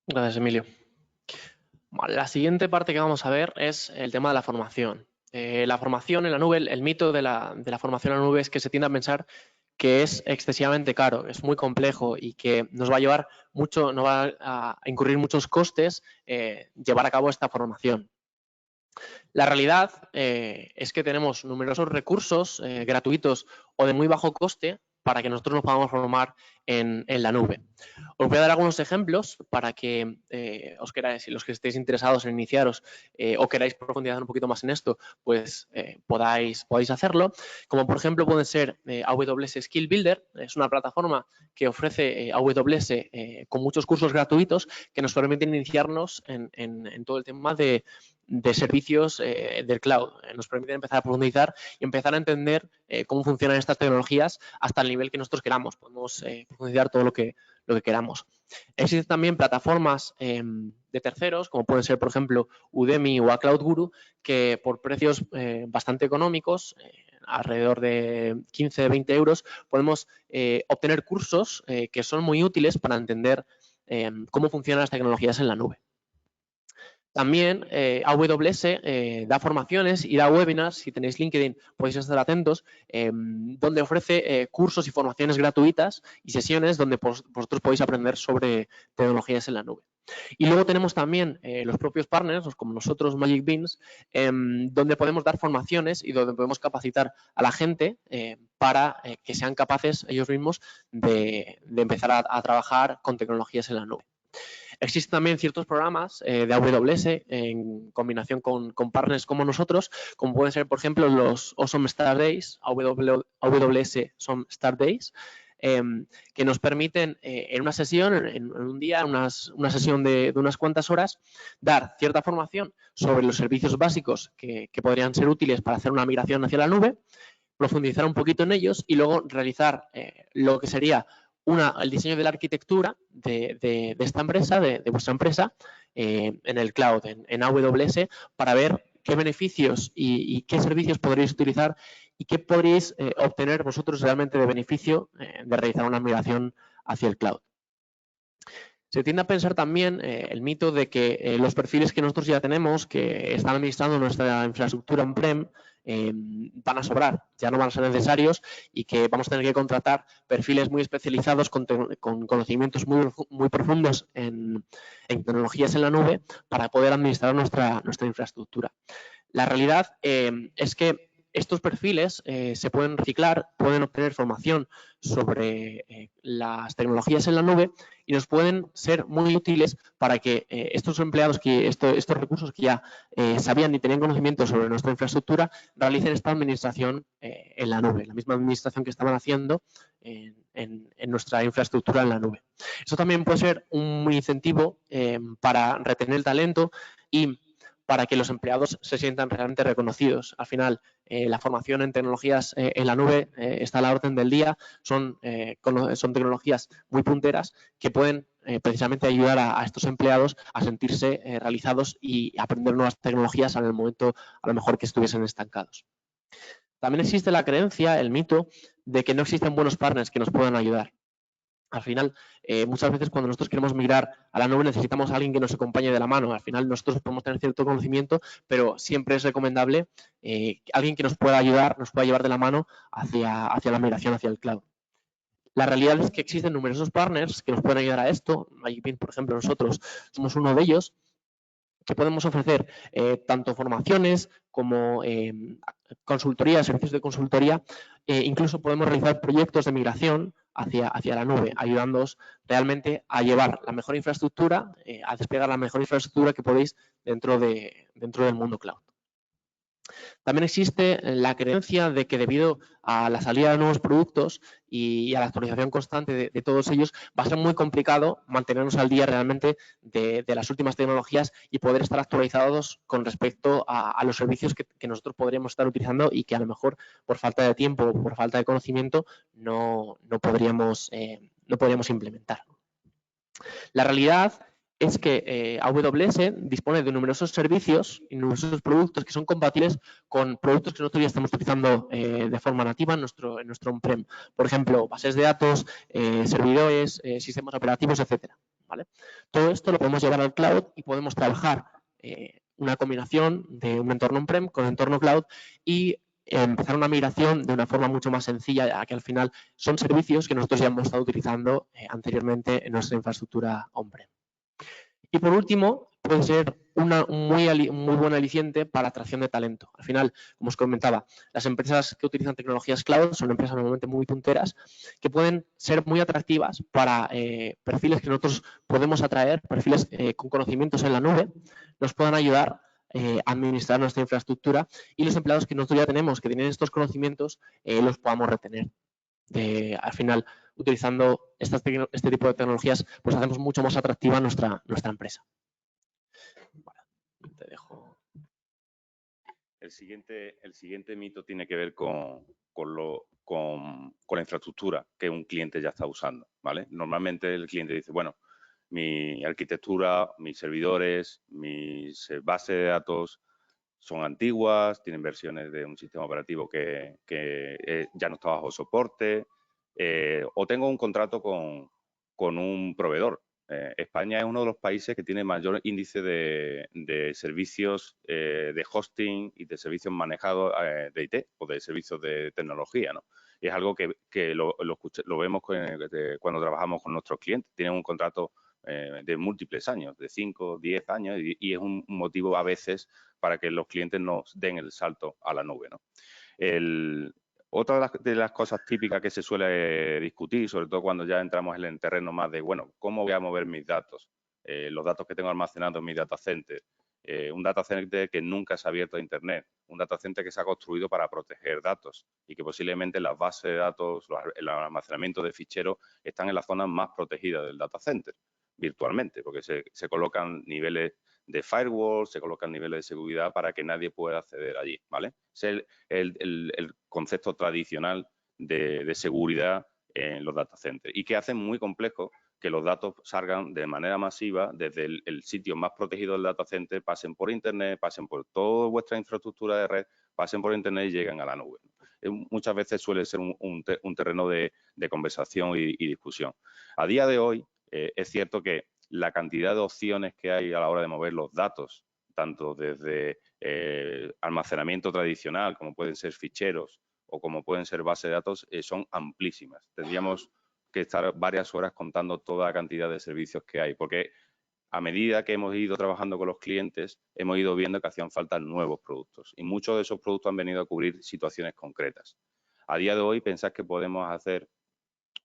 C: Gracias, Emilio. Vale, la siguiente parte que vamos a ver es el tema de la formación. La formación en la nube, el mito de la formación en la nube es que se tiende a pensar que es excesivamente caro, es muy complejo y que nos va a llevar mucho, nos va a incurrir muchos costes llevar a cabo esta formación. La realidad es que tenemos numerosos recursos gratuitos o de muy bajo coste para que nosotros nos podamos formar en la nube. Os voy a dar algunos ejemplos para que os queráis, los que estéis interesados en iniciaros o queráis profundizar un poquito más en esto, pues podáis hacerlo. Como por ejemplo pueden ser AWS Skill Builder, es una plataforma que ofrece AWS con muchos cursos gratuitos que nos permiten iniciarnos en todo el tema de servicios del cloud. Nos permiten empezar a profundizar y empezar a entender cómo funcionan estas tecnologías hasta el nivel que nosotros queramos. Podemos profundizar todo lo que queramos. Existen también plataformas de terceros, como pueden ser, por ejemplo, Udemy o CloudGuru, que por precios bastante económicos, alrededor de 15-20 euros, podemos obtener cursos que son muy útiles para entender cómo funcionan las tecnologías en la nube. También AWS da formaciones y da webinars, si tenéis LinkedIn podéis estar atentos, donde ofrece cursos y formaciones gratuitas y sesiones donde vosotros podéis aprender sobre tecnologías en la nube. Y luego tenemos también los propios partners, como nosotros, Magic Beans, donde podemos dar formaciones y donde podemos capacitar a la gente para que sean capaces ellos mismos de empezar a trabajar con tecnologías en la nube. Existen también ciertos programas de AWS en combinación con partners como nosotros, como pueden ser, por ejemplo, los Awesome Start Days, AWS Awesome Start Days, que nos permiten en una sesión, en un día, una sesión de unas cuantas horas, dar cierta formación sobre los servicios básicos que podrían ser útiles para hacer una migración hacia la nube, profundizar un poquito en ellos y luego realizar lo que sería el diseño de la arquitectura de esta empresa, de vuestra empresa, en el cloud, en AWS, para ver qué beneficios y qué servicios podréis utilizar y qué podréis obtener vosotros realmente de beneficio de realizar una migración hacia el cloud. Se tiende a pensar también el mito de que los perfiles que nosotros ya tenemos, que están administrando nuestra infraestructura on-prem, van a sobrar, ya no van a ser necesarios y que vamos a tener que contratar perfiles muy especializados con conocimientos muy profundos en tecnologías en la nube para poder administrar nuestra infraestructura. La realidad es que estos perfiles se pueden reciclar, pueden obtener formación sobre las tecnologías en la nube y nos pueden ser muy útiles para que estos empleados, estos recursos que ya sabían y tenían conocimiento sobre nuestra infraestructura, realicen esta administración en la nube, la misma administración que estaban haciendo en nuestra infraestructura en la nube. Eso también puede ser un incentivo para retener el talento y para que los empleados se sientan realmente reconocidos. Al final, la formación en tecnologías en la nube está a la orden del día. Son tecnologías muy punteras que pueden precisamente ayudar a estos empleados a sentirse realizados y aprender nuevas tecnologías en el momento a lo mejor que estuviesen estancados. También existe la creencia, el mito, de que no existen buenos partners que nos puedan ayudar. Al final, muchas veces cuando nosotros queremos migrar a la nube necesitamos a alguien que nos acompañe de la mano. Al final nosotros podemos tener cierto conocimiento, pero siempre es recomendable alguien que nos pueda ayudar, nos pueda llevar de la mano hacia la migración, hacia el cloud. La realidad es que existen numerosos partners que nos pueden ayudar a esto. MagicPin, por ejemplo, nosotros somos uno de ellos, que podemos ofrecer tanto formaciones como consultoría, servicios de consultoría, incluso podemos realizar proyectos de migración hacia la nube, ayudándoos realmente a llevar la mejor infraestructura, a desplegar la mejor infraestructura que podéis dentro del mundo cloud. También existe la creencia de que debido a la salida de nuevos productos y a la actualización constante de todos ellos, va a ser muy complicado mantenernos al día realmente de las últimas tecnologías y poder estar actualizados con respecto a los servicios que nosotros podríamos estar utilizando y que a lo mejor por falta de tiempo o por falta de conocimiento no podríamos implementar. La realidad es que AWS dispone de numerosos servicios y numerosos productos que son compatibles con productos que nosotros ya estamos utilizando de forma nativa en nuestro on-prem. Por ejemplo, bases de datos, servidores, sistemas operativos, etcétera, ¿vale? Todo esto lo podemos llevar al cloud y podemos trabajar una combinación de un entorno on-prem con entorno cloud y empezar una migración de una forma mucho más sencilla, ya que al final son servicios que nosotros ya hemos estado utilizando anteriormente en nuestra infraestructura on-prem. Y por último, puede ser un muy buen aliciente para la atracción de talento. Al final, como os comentaba, las empresas que utilizan tecnologías cloud son empresas normalmente muy punteras que pueden ser muy atractivas para perfiles que nosotros podemos atraer, perfiles con conocimientos en la nube, nos puedan ayudar a administrar nuestra infraestructura y los empleados que nosotros ya tenemos, que tienen estos conocimientos, los podamos retener. Al final, utilizando este tipo de tecnologías, pues hacemos mucho más atractiva nuestra empresa. Vale, te dejo.
D: El siguiente mito tiene que ver con la infraestructura que un cliente ya está usando, ¿vale? Normalmente el cliente dice, bueno, mi arquitectura, mis servidores, mis bases de datos son antiguas, tienen versiones de un sistema operativo que ya no está bajo soporte, o tengo un contrato con un proveedor. España es uno de los países que tiene mayor índice de servicios de hosting y de servicios manejados de IT o de servicios de tecnología, ¿no? Y es algo que lo vemos cuando trabajamos con nuestros clientes. Tienen un contrato de múltiples años, de 5, 10 años, y es un motivo a veces para que los clientes nos den el salto a la nube, ¿no? Otra de las cosas típicas que se suele discutir, sobre todo cuando ya entramos en el terreno más de, bueno, ¿cómo voy a mover mis datos? Los datos que tengo almacenados en mi data center. Un data center que nunca se ha abierto a Internet. Un data center que se ha construido para proteger datos y que posiblemente las bases de datos, el almacenamiento de ficheros están en las zonas más protegidas del data center, virtualmente, porque se colocan niveles de firewall, se colocan niveles de seguridad para que nadie pueda acceder allí, ¿vale? Es el concepto tradicional de seguridad en los data centers y que hace muy complejo que los datos salgan de manera masiva desde el sitio más protegido del data center, pasen por Internet, pasen por toda vuestra infraestructura de red, pasen por Internet y lleguen a la nube. Muchas veces suele ser un terreno de conversación y discusión. A día de hoy, es cierto que la cantidad de opciones que hay a la hora de mover los datos, tanto desde almacenamiento tradicional, como pueden ser ficheros o como pueden ser bases de datos, son amplísimas. Tendríamos que estar varias horas contando toda la cantidad de servicios que hay, porque a medida que hemos ido trabajando con los clientes, hemos ido viendo que hacían falta nuevos productos y muchos de esos productos han venido a cubrir situaciones concretas. A día de hoy, pensad que podemos hacer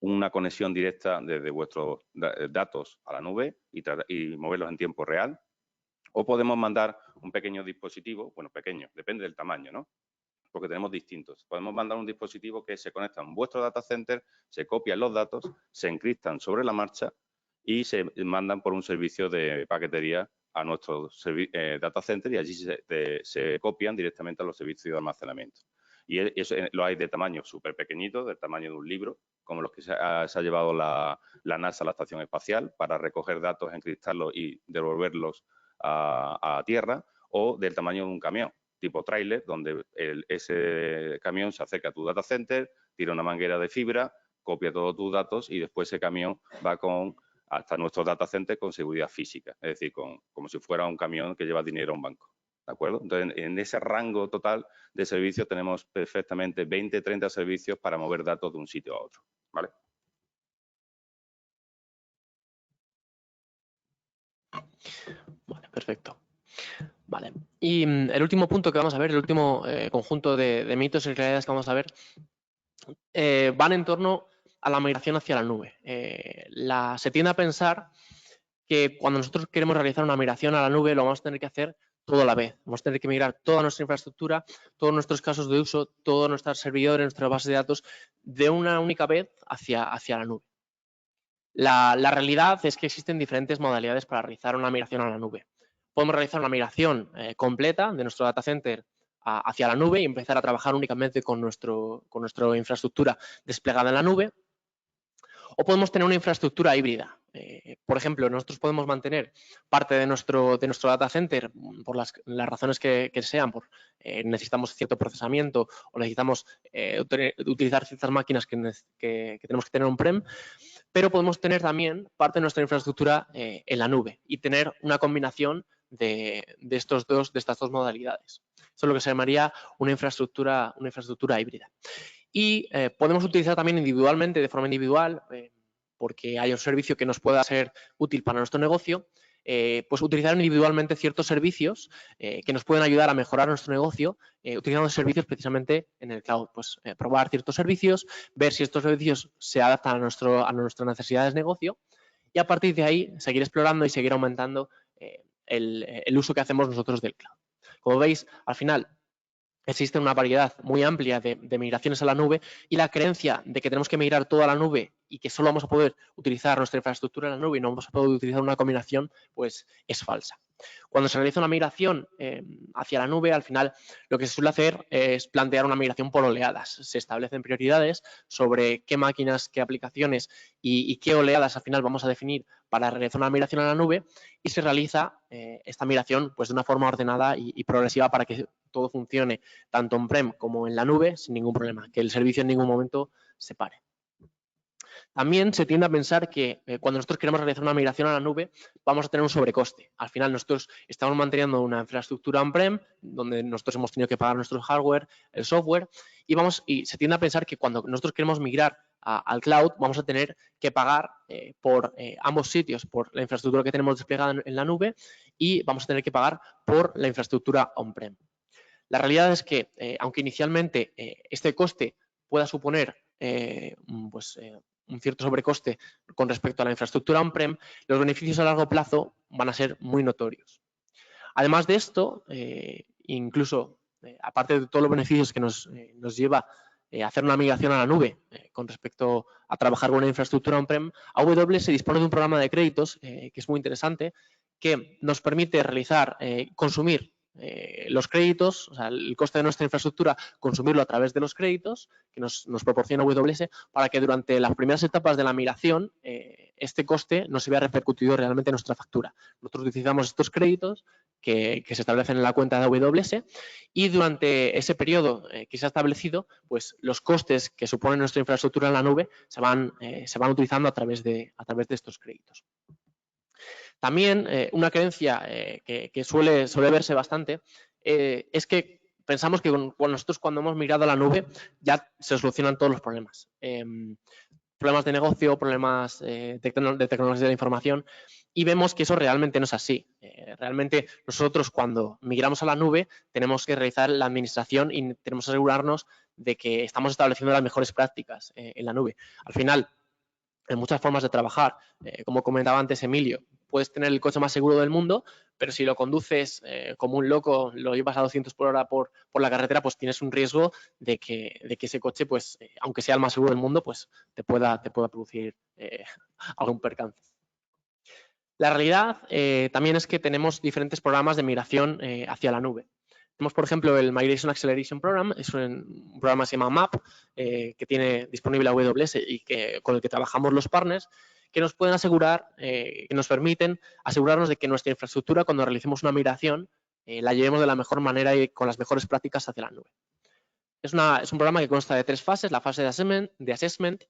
D: una conexión directa desde vuestros datos a la nube y moverlos en tiempo real, o podemos mandar un pequeño dispositivo, bueno, pequeño, depende del tamaño, ¿no? Porque tenemos distintos. Podemos mandar un dispositivo que se conecta a vuestro data center, se copian los datos, se encriptan sobre la marcha y se mandan por un servicio de paquetería a nuestro data center y allí se copian directamente a los servicios de almacenamiento. Y eso lo hay de tamaño súper pequeñito, del tamaño de un libro, como los que se ha llevado la NASA a la Estación Espacial para recoger datos, encriptarlos y devolverlos a Tierra, o del tamaño de un camión. tipo tráiler, donde ese camión se acerca a tu data center, tira una manguera de fibra, copia todos tus datos y después ese camión va hasta nuestro data center con seguridad física, es decir, como si fuera un camión que lleva dinero a un banco. ¿De acuerdo? Entonces, en ese rango total de servicios tenemos perfectamente 20, 30 servicios para mover datos de un sitio a otro. ¿Vale?
C: Vale, perfecto. Vale. Y el último punto que vamos a ver, el último conjunto de mitos y realidades que vamos a ver, van en torno a la migración hacia la nube. Se tiende a pensar que cuando nosotros queremos realizar una migración a la nube lo vamos a tener que hacer todo a la vez. Vamos a tener que migrar toda nuestra infraestructura, todos nuestros casos de uso, todos nuestros servidores, nuestras bases de datos de una única vez hacia la nube. La realidad es que existen diferentes modalidades para realizar una migración a la nube. Podemos realizar una migración completa de nuestro data center hacia la nube y empezar a trabajar únicamente con nuestra infraestructura desplegada en la nube. O podemos tener una infraestructura híbrida. Por ejemplo, nosotros podemos mantener parte de nuestro data center por las razones que sean, necesitamos cierto procesamiento o necesitamos utilizar ciertas máquinas que tenemos que tener on-prem, pero podemos tener también parte de nuestra infraestructura en la nube y tener una combinación de estas dos modalidades. Eso es lo que se llamaría una infraestructura híbrida. Y podemos utilizar también individualmente, de forma individual, porque hay un servicio que nos pueda ser útil para nuestro negocio, pues utilizar individualmente ciertos servicios que nos pueden ayudar a mejorar nuestro negocio, utilizando servicios precisamente en el cloud. Pues probar ciertos servicios, ver si estos servicios se adaptan a nuestras necesidades de negocio y a partir de ahí seguir explorando y seguir aumentando el uso que hacemos nosotros del cloud. Como veis, al final existe una variedad muy amplia de migraciones a la nube y la creencia de que tenemos que migrar toda la nube y que solo vamos a poder utilizar nuestra infraestructura en la nube y no vamos a poder utilizar una combinación, pues es falsa. Cuando se realiza una migración hacia la nube, al final lo que se suele hacer es plantear una migración por oleadas. Se establecen prioridades sobre qué máquinas, qué aplicaciones y qué oleadas al final vamos a definir para realizar una migración a la nube y se realiza esta migración pues, de una forma ordenada y progresiva para que todo funcione tanto on-prem como en la nube sin ningún problema, que el servicio en ningún momento se pare. También se tiende a pensar que cuando nosotros queremos realizar una migración a la nube vamos a tener un sobrecoste. Al final nosotros estamos manteniendo una infraestructura on-prem donde nosotros hemos tenido que pagar nuestro hardware, el software y se tiende a pensar que cuando nosotros queremos migrar al cloud vamos a tener que pagar por ambos sitios, por la infraestructura que tenemos desplegada en la nube y vamos a tener que pagar por la infraestructura on-prem. La realidad es que, aunque inicialmente este coste pueda suponer un cierto sobrecoste con respecto a la infraestructura on-prem, los beneficios a largo plazo van a ser muy notorios. Además de esto, incluso aparte de todos los beneficios que nos lleva hacer una migración a la nube con respecto a trabajar con una infraestructura on-prem, AWS dispone de un programa de créditos que es muy interesante, que nos permite consumir los créditos, o sea, el coste de nuestra infraestructura, consumirlo a través de los créditos que nos proporciona AWS para que durante las primeras etapas de la migración este coste no se vea repercutido realmente en nuestra factura. Nosotros utilizamos estos créditos que se establecen en la cuenta de AWS y durante ese periodo que se ha establecido, pues los costes que supone nuestra infraestructura en la nube se van utilizando a través de estos créditos. También una creencia que suele verse bastante es que pensamos que nosotros cuando hemos migrado a la nube ya se solucionan todos los problemas. Problemas de negocio, problemas de tecnología de la información y vemos que eso realmente no es así. Realmente nosotros cuando migramos a la nube tenemos que realizar la administración y tenemos que asegurarnos de que estamos estableciendo las mejores prácticas en la nube. Al final, hay muchas formas de trabajar. Como comentaba antes Emilio, puedes tener el coche más seguro del mundo, pero si lo conduces como un loco, lo llevas a 200 por hora por la carretera, pues tienes un riesgo de que ese coche, pues, aunque sea el más seguro del mundo, pues te pueda producir algún percance. La realidad también es que tenemos diferentes programas de migración hacia la nube. Tenemos, por ejemplo, el Migration Acceleration Program, es un programa que se llama MAP, que tiene disponible AWS y con el que trabajamos los partners, que nos pueden asegurar, que nos permiten asegurarnos de que nuestra infraestructura, cuando realicemos una migración, la llevemos de la mejor manera y con las mejores prácticas hacia la nube. Es un programa que consta de 3 fases. La fase de assessment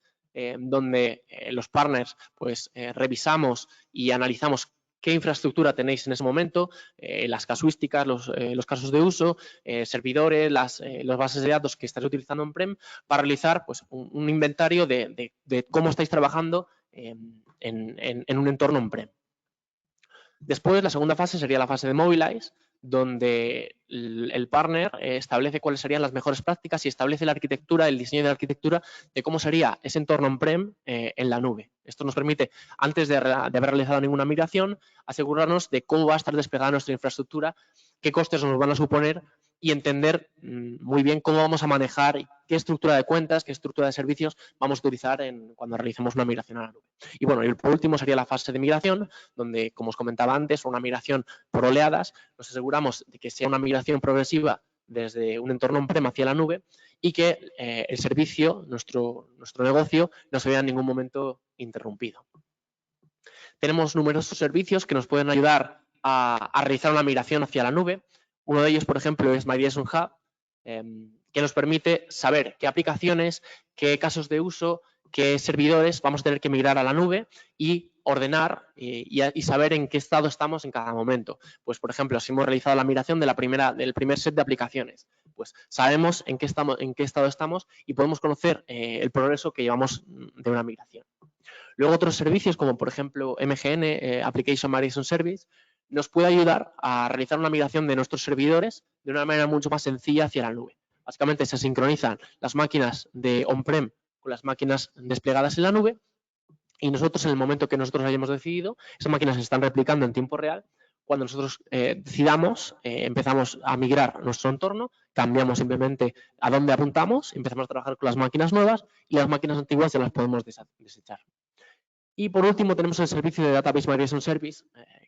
C: donde los partners pues, revisamos y analizamos qué infraestructura tenéis en ese momento, las casuísticas, los casos de uso, servidores, las bases de datos que estáis utilizando on-prem, para realizar pues, un inventario de cómo estáis trabajando en un entorno on-prem. Después, la segunda fase sería la fase de Mobilize, donde el partner establece cuáles serían las mejores prácticas y establece la arquitectura, el diseño de la arquitectura de cómo sería ese entorno on-prem en la nube. Esto nos permite, antes de haber realizado ninguna migración, asegurarnos de cómo va a estar desplegada nuestra infraestructura, qué costes nos van a suponer y entender muy bien cómo vamos a manejar, qué estructura de cuentas, qué estructura de servicios vamos a utilizar cuando realicemos una migración a la nube. Y bueno, y por último sería la fase de migración, donde, como os comentaba antes, una migración por oleadas, nos aseguramos de que sea una migración progresiva desde un entorno on-prem hacia la nube y que el servicio, nuestro negocio, no se vea en ningún momento interrumpido. Tenemos numerosos servicios que nos pueden ayudar a realizar una migración hacia la nube. Uno de ellos, por ejemplo, es MyDSN Hub, que nos permite saber qué aplicaciones, qué casos de uso, qué servidores vamos a tener que migrar a la nube y ordenar y saber en qué estado estamos en cada momento. Pues, por ejemplo, si hemos realizado la migración del primer set de aplicaciones, pues sabemos en qué estado estamos y podemos conocer el progreso que llevamos de una migración. Luego, otros servicios como, por ejemplo, MGN, Application Migration Service, nos puede ayudar a realizar una migración de nuestros servidores de una manera mucho más sencilla hacia la nube. Básicamente se sincronizan las máquinas de on-prem con las máquinas desplegadas en la nube y nosotros, en el momento que nosotros hayamos decidido, esas máquinas se están replicando en tiempo real. Cuando nosotros decidamos, empezamos a migrar nuestro entorno, cambiamos simplemente a dónde apuntamos, empezamos a trabajar con las máquinas nuevas y las máquinas antiguas ya las podemos desechar. Y por último tenemos el servicio de Database Migration Service,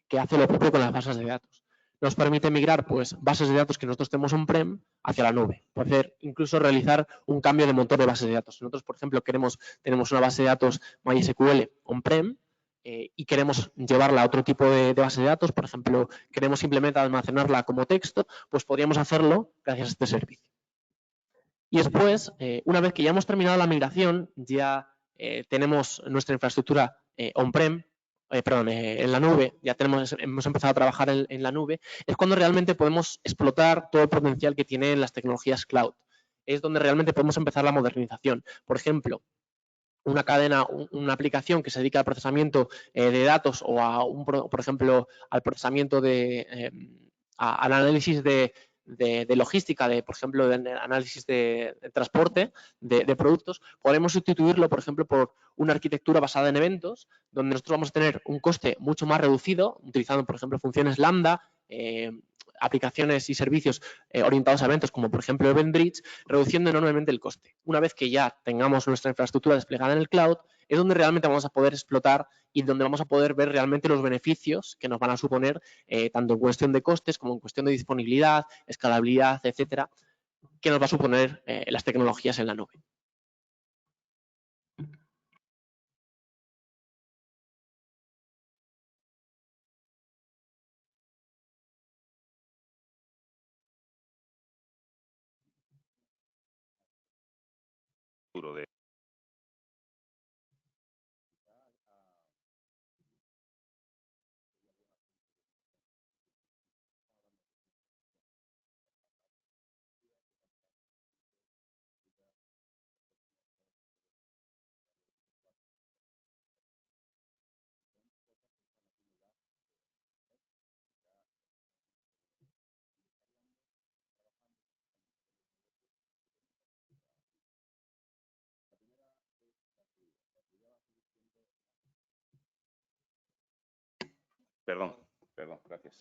C: que hace lo propio con las bases de datos. Nos permite migrar pues, bases de datos que nosotros tenemos on-prem hacia la nube. Poder incluso realizar un cambio de motor de bases de datos. Nosotros, por ejemplo, tenemos una base de datos MySQL on-prem y queremos llevarla a otro tipo de base de datos. Por ejemplo, queremos simplemente almacenarla como texto, pues podríamos hacerlo gracias a este servicio. Y después, una vez que ya hemos terminado la migración, ya tenemos nuestra infraestructura on-prem, en la nube, ya hemos empezado a trabajar en la nube, es cuando realmente podemos explotar todo el potencial que tienen las tecnologías cloud. Es donde realmente podemos empezar la modernización. Por ejemplo, una aplicación que se dedica al procesamiento de datos o por ejemplo, al procesamiento al análisis de logística, por ejemplo, de análisis de transporte de productos, podemos sustituirlo, por ejemplo, por una arquitectura basada en eventos, donde nosotros vamos a tener un coste mucho más reducido, utilizando, por ejemplo, funciones lambda, aplicaciones y servicios orientados a eventos, como por ejemplo EventBridge, reduciendo enormemente el coste. Una vez que ya tengamos nuestra infraestructura desplegada en el cloud, es donde realmente vamos a poder explotar y donde vamos a poder ver realmente los beneficios que nos van a suponer, tanto en cuestión de costes como en cuestión de disponibilidad, escalabilidad, etcétera, que nos va a suponer las tecnologías en la nube.
D: Perdón, gracias.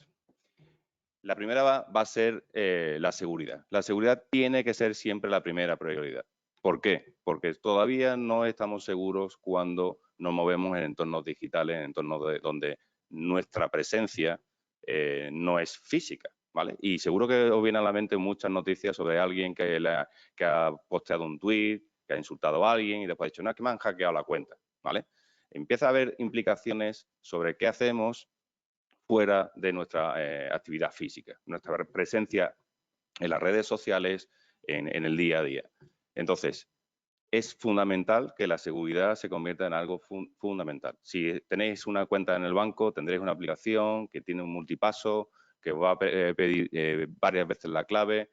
D: La primera va a ser la seguridad. La seguridad tiene que ser siempre la primera prioridad. ¿Por qué? Porque todavía no estamos seguros cuando nos movemos en entornos digitales, en entornos donde nuestra presencia no es física, ¿vale? Y seguro que os vienen a la mente muchas noticias sobre alguien que ha posteado un tweet, que ha insultado a alguien y después ha dicho, no, es que me han hackeado la cuenta, ¿vale? Empieza a haber implicaciones sobre qué hacemos fuera de nuestra actividad física, nuestra presencia en las redes sociales, en el día a día. Entonces, es fundamental que la seguridad se convierta en algo fundamental. Si tenéis una cuenta en el banco, tendréis una aplicación que tiene un multipaso, que va a pedir varias veces la clave.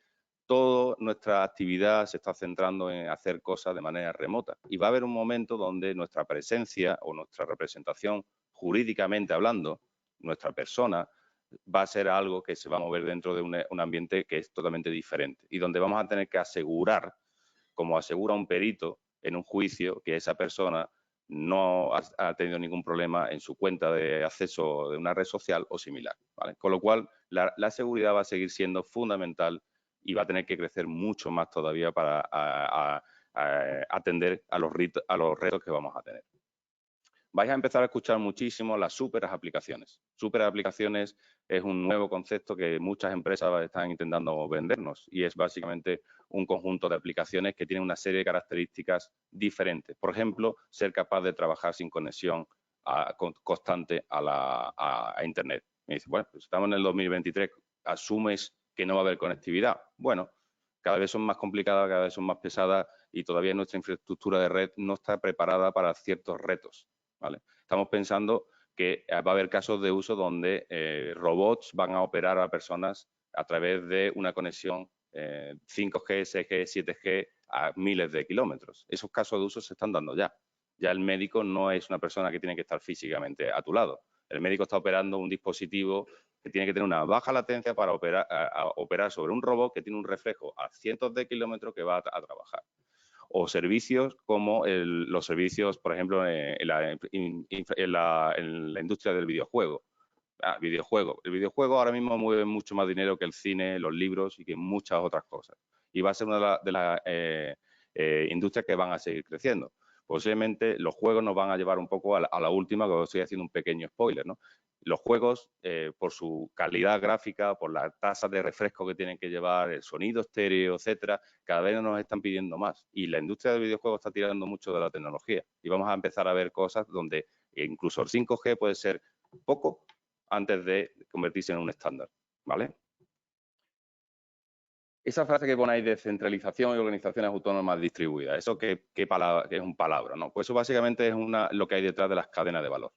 D: Toda nuestra actividad se está centrando en hacer cosas de manera remota. Y va a haber un momento donde nuestra presencia o nuestra representación, jurídicamente hablando, nuestra persona, va a ser algo que se va a mover dentro de un ambiente que es totalmente diferente y donde vamos a tener que asegurar, como asegura un perito en un juicio, que esa persona no ha tenido ningún problema en su cuenta de acceso de una red social o similar, ¿vale? Con lo cual, la seguridad va a seguir siendo fundamental y va a tener que crecer mucho más todavía para atender a los retos que vamos a tener. Vais a empezar a escuchar muchísimo las super aplicaciones. Super aplicaciones es un nuevo concepto que muchas empresas están intentando vendernos y es básicamente un conjunto de aplicaciones que tienen una serie de características diferentes. Por ejemplo, ser capaz de trabajar sin conexión constante a Internet. Me dice, bueno, pues estamos en el 2023, ¿asumes que no va a haber conectividad? Bueno, cada vez son más complicadas, cada vez son más pesadas y todavía nuestra infraestructura de red no está preparada para ciertos retos, ¿vale? Estamos pensando que va a haber casos de uso donde robots van a operar a personas a través de una conexión 5G, 6G, 7G a miles de kilómetros. Esos casos de uso se están dando ya. Ya el médico no es una persona que tiene que estar físicamente a tu lado. El médico está operando un dispositivo que tiene que tener una baja latencia para operar sobre un robot que tiene un reflejo a cientos de kilómetros que va a trabajar. O servicios como los servicios, por ejemplo, en la industria del videojuego. El videojuego ahora mismo mueve mucho más dinero que el cine, los libros y que muchas otras cosas. Y va a ser una de las industrias que van a seguir creciendo. Posiblemente los juegos nos van a llevar un poco a la última, que os estoy haciendo un pequeño spoiler, ¿no? Los juegos, por su calidad gráfica, por la tasa de refresco que tienen que llevar, el sonido estéreo, etcétera, cada vez nos están pidiendo más. Y la industria del videojuego está tirando mucho de la tecnología. Y vamos a empezar a ver cosas donde incluso el 5G puede ser poco antes de convertirse en un estándar, ¿vale? Esa frase que ponéis de centralización y organizaciones autónomas distribuidas, ¿eso qué es un palabra, ¿no? Pues eso básicamente es lo que hay detrás de las cadenas de valor.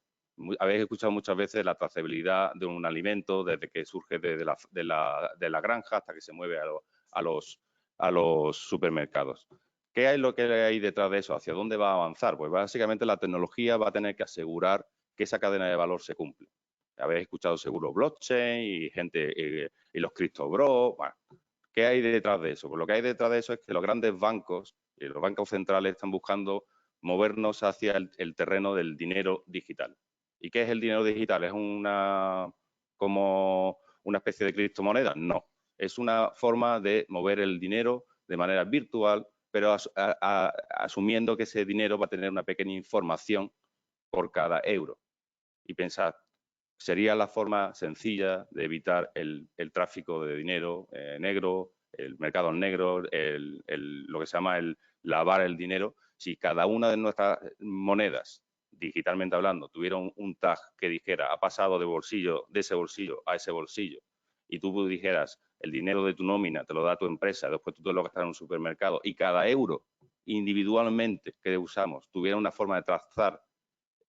D: Habéis escuchado muchas veces la trazabilidad de un alimento desde que surge de la granja hasta que se mueve a los supermercados. ¿Qué es lo que hay detrás de eso? ¿Hacia dónde va a avanzar? Pues básicamente la tecnología va a tener que asegurar que esa cadena de valor se cumple. Habéis escuchado seguro blockchain y y los criptobros. Bueno, ¿qué hay detrás de eso? Pues lo que hay detrás de eso es que los grandes bancos y los bancos centrales están buscando movernos hacia el terreno del dinero digital. ¿Y qué es el dinero digital? ¿Es como una especie de criptomoneda? No. Es una forma de mover el dinero de manera virtual, pero asumiendo que ese dinero va a tener una pequeña información por cada euro. Y pensad, sería la forma sencilla de evitar el tráfico de dinero negro, el mercado negro, lo que se llama el lavar el dinero. Si cada una de nuestras monedas, digitalmente hablando, tuviera un tag que dijera ha pasado de ese bolsillo a ese bolsillo, y tú dijeras el dinero de tu nómina te lo da tu empresa, después tú te lo gastas en un supermercado, y cada euro individualmente que usamos tuviera una forma de trazar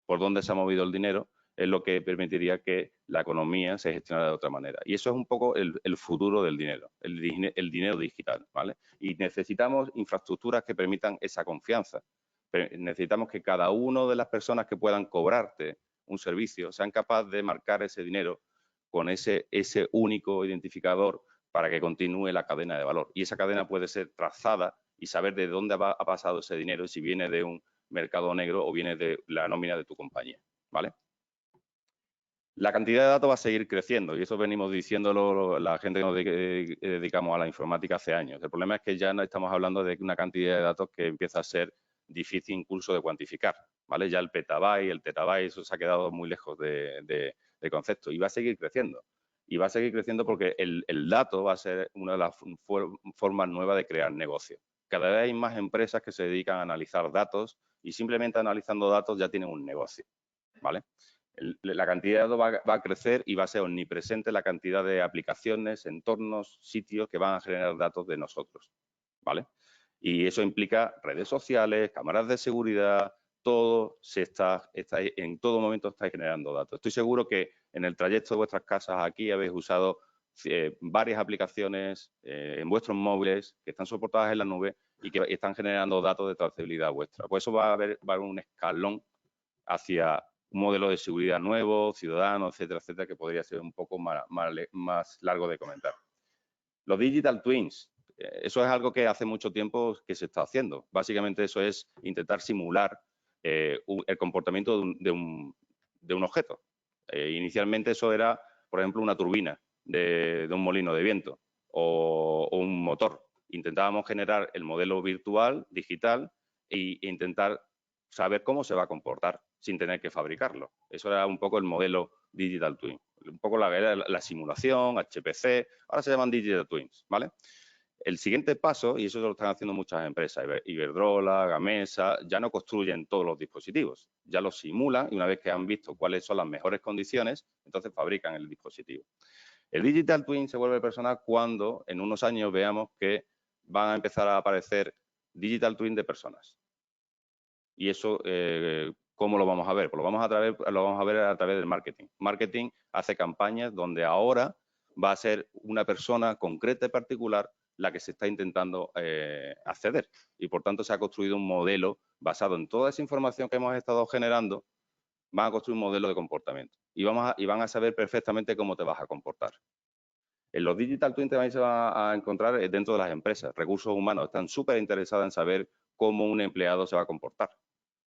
D: por dónde se ha movido el dinero, es lo que permitiría que la economía se gestionara de otra manera. Y eso es un poco el futuro del dinero, el dinero digital, ¿vale? Y necesitamos infraestructuras que permitan esa confianza. Necesitamos que cada una de las personas que puedan cobrarte un servicio sean capaces de marcar ese dinero con ese único identificador para que continúe la cadena de valor. Y esa cadena puede ser trazada y saber de dónde ha pasado ese dinero y si viene de un mercado negro o viene de la nómina de tu compañía, ¿vale? La cantidad de datos va a seguir creciendo y eso venimos diciéndolo la gente que nos dedicamos a la informática hace años. El problema es que ya no estamos hablando de una cantidad de datos que empieza a ser difícil incluso de cuantificar, ¿vale? Ya el petabyte, el terabyte, eso se ha quedado muy lejos de concepto y va a seguir creciendo. Y va a seguir creciendo porque el dato va a ser una de las formas nuevas de crear negocio. Cada vez hay más empresas que se dedican a analizar datos y simplemente analizando datos ya tienen un negocio, ¿vale? La cantidad de datos va a crecer y va a ser omnipresente la cantidad de aplicaciones, entornos, sitios que van a generar datos de nosotros, ¿vale? Y eso implica redes sociales, cámaras de seguridad, todo en todo momento estáis generando datos. Estoy seguro que en el trayecto de vuestras casas aquí habéis usado varias aplicaciones en vuestros móviles que están soportadas en la nube y que están generando datos de trazabilidad vuestra. Pues eso va a haber un escalón hacia un modelo de seguridad nuevo, ciudadano, etcétera, etcétera, que podría ser un poco más largo de comentar. Los Digital Twins, eso es algo que hace mucho tiempo que se está haciendo. Básicamente eso es intentar simular el comportamiento de un objeto. Inicialmente eso era, por ejemplo, una turbina de un molino de viento o un motor. Intentábamos generar el modelo virtual, digital, e intentar saber cómo se va a comportar sin tener que fabricarlo. Eso era un poco el modelo Digital Twin. Un poco la simulación, HPC, ahora se llaman Digital Twins, ¿vale? El siguiente paso, y eso lo están haciendo muchas empresas, Iberdrola, Gamesa, ya no construyen todos los dispositivos, ya los simulan y una vez que han visto cuáles son las mejores condiciones, entonces fabrican el dispositivo. El Digital Twin se vuelve personal cuando en unos años veamos que van a empezar a aparecer Digital Twin de personas. Y eso, ¿cómo lo vamos a ver? Pues lo vamos a ver a través del marketing. Marketing hace campañas donde ahora va a ser una persona concreta y particular la que se está intentando acceder. Y por tanto se ha construido un modelo basado en toda esa información que hemos estado generando, van a construir un modelo de comportamiento. Y van a saber perfectamente cómo te vas a comportar. En los Digital Twin también se va a encontrar dentro de las empresas. Recursos humanos están súper interesados en saber cómo un empleado se va a comportar.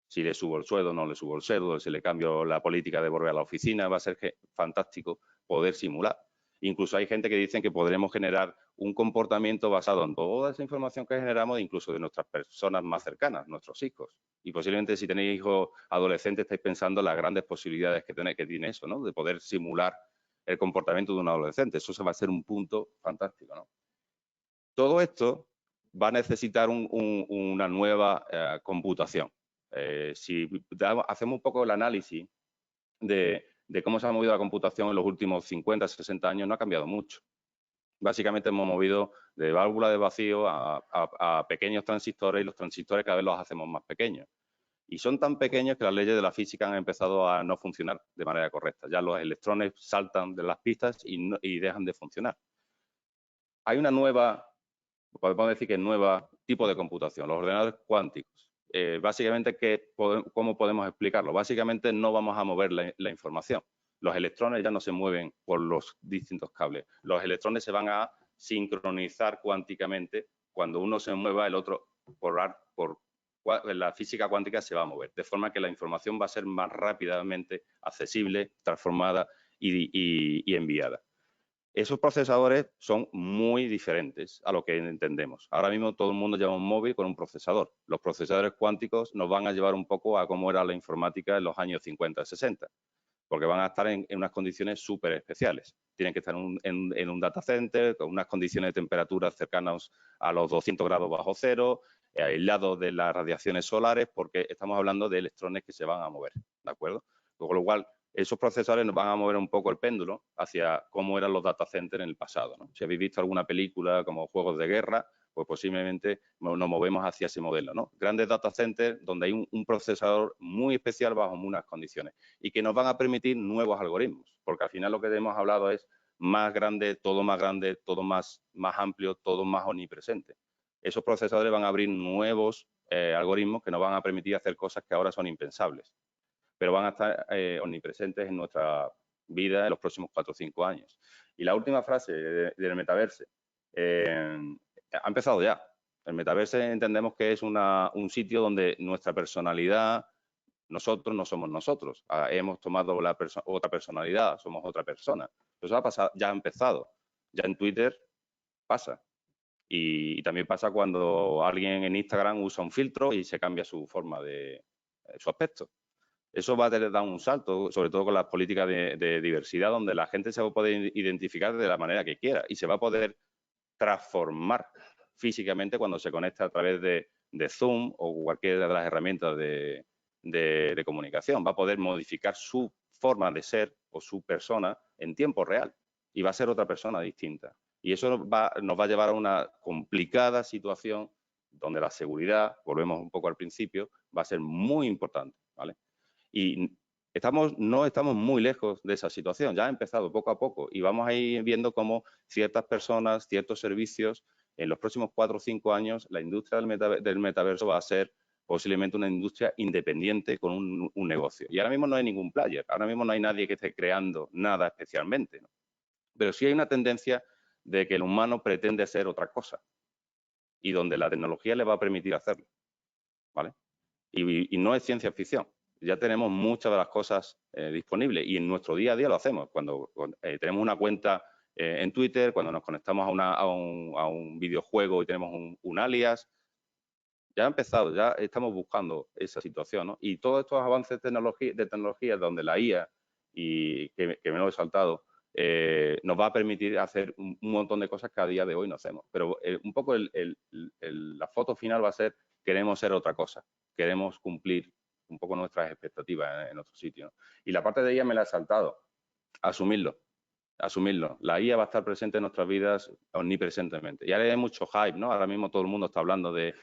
D: Si le subo el sueldo, no le subo el sueldo, si le cambio la política de volver a la oficina, va a ser fantástico poder simular. Incluso hay gente que dicen que podremos generar un comportamiento basado en toda esa información que generamos, incluso de nuestras personas más cercanas, nuestros hijos. Y posiblemente si tenéis hijos adolescentes estáis pensando en las grandes posibilidades que tiene eso, ¿no? De poder simular el comportamiento de un adolescente. Eso se va a ser un punto fantástico, ¿no? Todo esto va a necesitar una nueva computación. Si hacemos un poco el análisis de cómo se ha movido la computación en los últimos 50, 60 años, no ha cambiado mucho. Básicamente hemos movido de válvula de vacío a pequeños transistores y los transistores cada vez los hacemos más pequeños. Y son tan pequeños que las leyes de la física han empezado a no funcionar de manera correcta. Ya los electrones saltan de las pistas y dejan de funcionar. Hay una nueva, podemos decir que nueva tipo de computación, los ordenadores cuánticos. Básicamente, ¿cómo podemos explicarlo? Básicamente no vamos a mover la información. Los electrones ya no se mueven por los distintos cables. Los electrones se van a sincronizar cuánticamente. Cuando uno se mueva, el otro la física cuántica se va a mover. De forma que la información va a ser más rápidamente accesible, transformada y enviada. Esos procesadores son muy diferentes a lo que entendemos. Ahora mismo todo el mundo lleva un móvil con un procesador. Los procesadores cuánticos nos van a llevar un poco a cómo era la informática en los años 50, 60, porque van a estar en unas condiciones súper especiales. Tienen que estar en un data center con unas condiciones de temperatura cercanas a los 200 grados bajo cero, aislados de las radiaciones solares, porque estamos hablando de electrones que se van a mover, ¿de acuerdo? Con lo cual, esos procesadores nos van a mover un poco el péndulo hacia cómo eran los data centers en el pasado, ¿no? Si habéis visto alguna película como Juegos de Guerra, pues posiblemente nos movemos hacia ese modelo, ¿no? Grandes data centers donde hay un procesador muy especial bajo unas condiciones y que nos van a permitir nuevos algoritmos, porque al final lo que hemos hablado es más grande, todo más amplio, todo más omnipresente. Esos procesadores van a abrir nuevos algoritmos que nos van a permitir hacer cosas que ahora son impensables, pero van a estar omnipresentes en nuestra vida en los próximos 4 o 5 años. Y la última frase del metaverso. Ha empezado ya. El metaverso entendemos que es un sitio donde nuestra personalidad, nosotros no somos nosotros. Hemos tomado otra personalidad, somos otra persona. Eso ya ha empezado. Ya en Twitter pasa. Y también pasa cuando alguien en Instagram usa un filtro y se cambia su forma su aspecto. Eso va a dar un salto, sobre todo con las políticas de diversidad, donde la gente se va a poder identificar de la manera que quiera y se va a poder transformar físicamente cuando se conecta a través de Zoom o cualquiera de las herramientas de comunicación. Va a poder modificar su forma de ser o su persona en tiempo real y va a ser otra persona distinta. Y eso nos va a llevar a una complicada situación donde la seguridad, volvemos un poco al principio, va a ser muy importante, ¿vale? Y no estamos muy lejos de esa situación, ya ha empezado poco a poco y vamos a ir viendo cómo ciertas personas, ciertos servicios, en los próximos 4 o 5 años, la industria del metaverso va a ser posiblemente una industria independiente con un negocio. Y ahora mismo no hay ningún player, ahora mismo no hay nadie que esté creando nada especialmente, ¿no? Pero sí hay una tendencia de que el humano pretende ser otra cosa y donde la tecnología le va a permitir hacerlo, ¿vale? Y no es ciencia ficción. Ya tenemos muchas de las cosas disponibles y en nuestro día a día lo hacemos. Cuando tenemos una cuenta en Twitter, cuando nos conectamos a un videojuego y tenemos un alias, ya ha empezado, ya estamos buscando esa situación, ¿no? Y todos estos avances de tecnología donde la IA, y que me lo he saltado, nos va a permitir hacer un montón de cosas que a día de hoy no hacemos. Pero un poco la foto final va a ser, queremos ser otra cosa, queremos cumplir un poco nuestras expectativas en otro sitio, ¿no? Y la parte de IA me la he saltado, asumirlo. La IA va a estar presente en nuestras vidas omnipresentemente. Y ahora hay mucho hype, ¿no? Ahora mismo todo el mundo está hablando de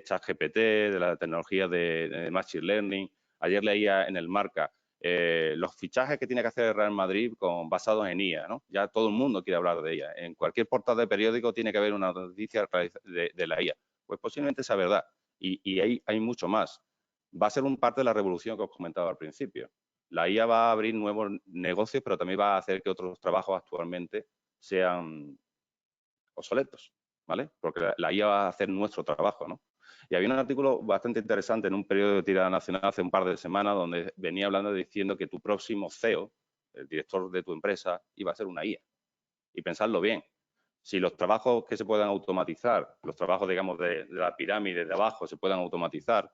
D: ChatGPT, de la tecnología de Machine Learning. Ayer leía en el Marca los fichajes que tiene que hacer el Real Madrid basados en IA, ¿no? Ya todo el mundo quiere hablar de ella. En cualquier portada de periódico tiene que haber una noticia de la IA. Pues posiblemente sea verdad. Y hay mucho más. Va a ser parte de la revolución que os comentaba al principio. La IA va a abrir nuevos negocios, pero también va a hacer que otros trabajos actualmente sean obsoletos, ¿vale? Porque la IA va a hacer nuestro trabajo, ¿no? Y había un artículo bastante interesante en un periódico de tirada nacional hace un par de semanas donde venía hablando diciendo que tu próximo CEO, el director de tu empresa, iba a ser una IA. Y pensadlo bien. Si los trabajos que se puedan automatizar, los trabajos, digamos, de la pirámide de abajo se puedan automatizar,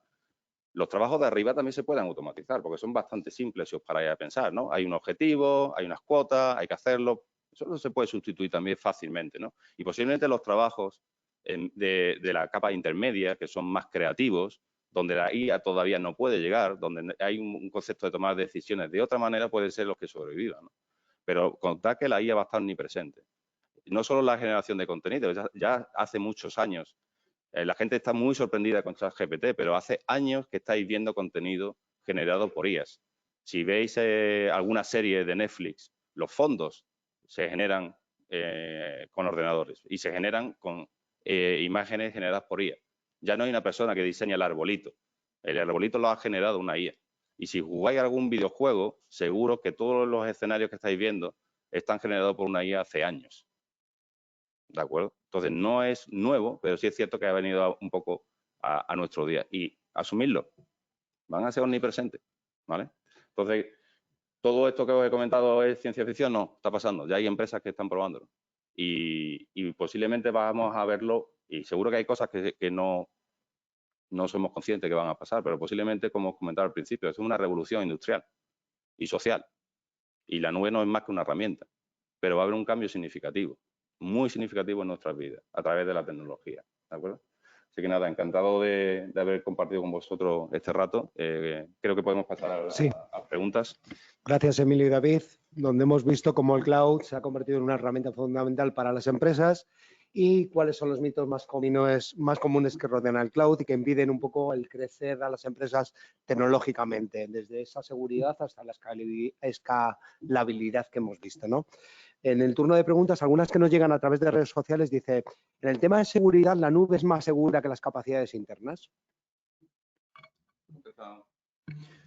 D: los trabajos de arriba también se pueden automatizar, porque son bastante simples si os paráis a pensar, ¿no? Hay un objetivo, hay unas cuotas, hay que hacerlo. Eso se puede sustituir también fácilmente, ¿no? Y posiblemente los trabajos de la capa intermedia, que son más creativos, donde la IA todavía no puede llegar, donde hay un concepto de tomar decisiones de otra manera, pueden ser los que sobrevivan, ¿no? Pero contad que la IA va a estar omnipresente. No solo la generación de contenido, ya hace muchos años. La gente está muy sorprendida con ChatGPT, pero hace años que estáis viendo contenido generado por IAs. Si veis alguna serie de Netflix, los fondos se generan con ordenadores y se generan con imágenes generadas por IA. Ya no hay una persona que diseña el arbolito. El arbolito lo ha generado una IA. Y si jugáis algún videojuego, seguro que todos los escenarios que estáis viendo están generados por una IA hace años. ¿De acuerdo? Entonces, no es nuevo, pero sí es cierto que ha venido un poco a nuestro día. Y asumirlo, van a ser omnipresentes, ¿vale? Entonces, todo esto que os he comentado es ciencia ficción, no, está pasando. Ya hay empresas que están probándolo. Y posiblemente vamos a verlo, y seguro que hay cosas que no somos conscientes que van a pasar, pero posiblemente, como os comentaba al principio, es una revolución industrial y social. Y la nube no es más que una herramienta, pero va a haber un cambio significativo, muy significativo en nuestras vidas, a través de la tecnología, ¿de acuerdo? Así que nada, encantado de haber compartido con vosotros este rato. Creo que podemos pasar a preguntas.
A: Gracias, Emilio y David, donde hemos visto cómo el cloud se ha convertido en una herramienta fundamental para las empresas y cuáles son los mitos más comunes que rodean al cloud y que impiden un poco el crecer a las empresas tecnológicamente, desde esa seguridad hasta la escalabilidad que hemos visto, ¿no? En el turno de preguntas, algunas que nos llegan a través de redes sociales, dice, en el tema de seguridad, ¿la nube es más segura que las capacidades internas?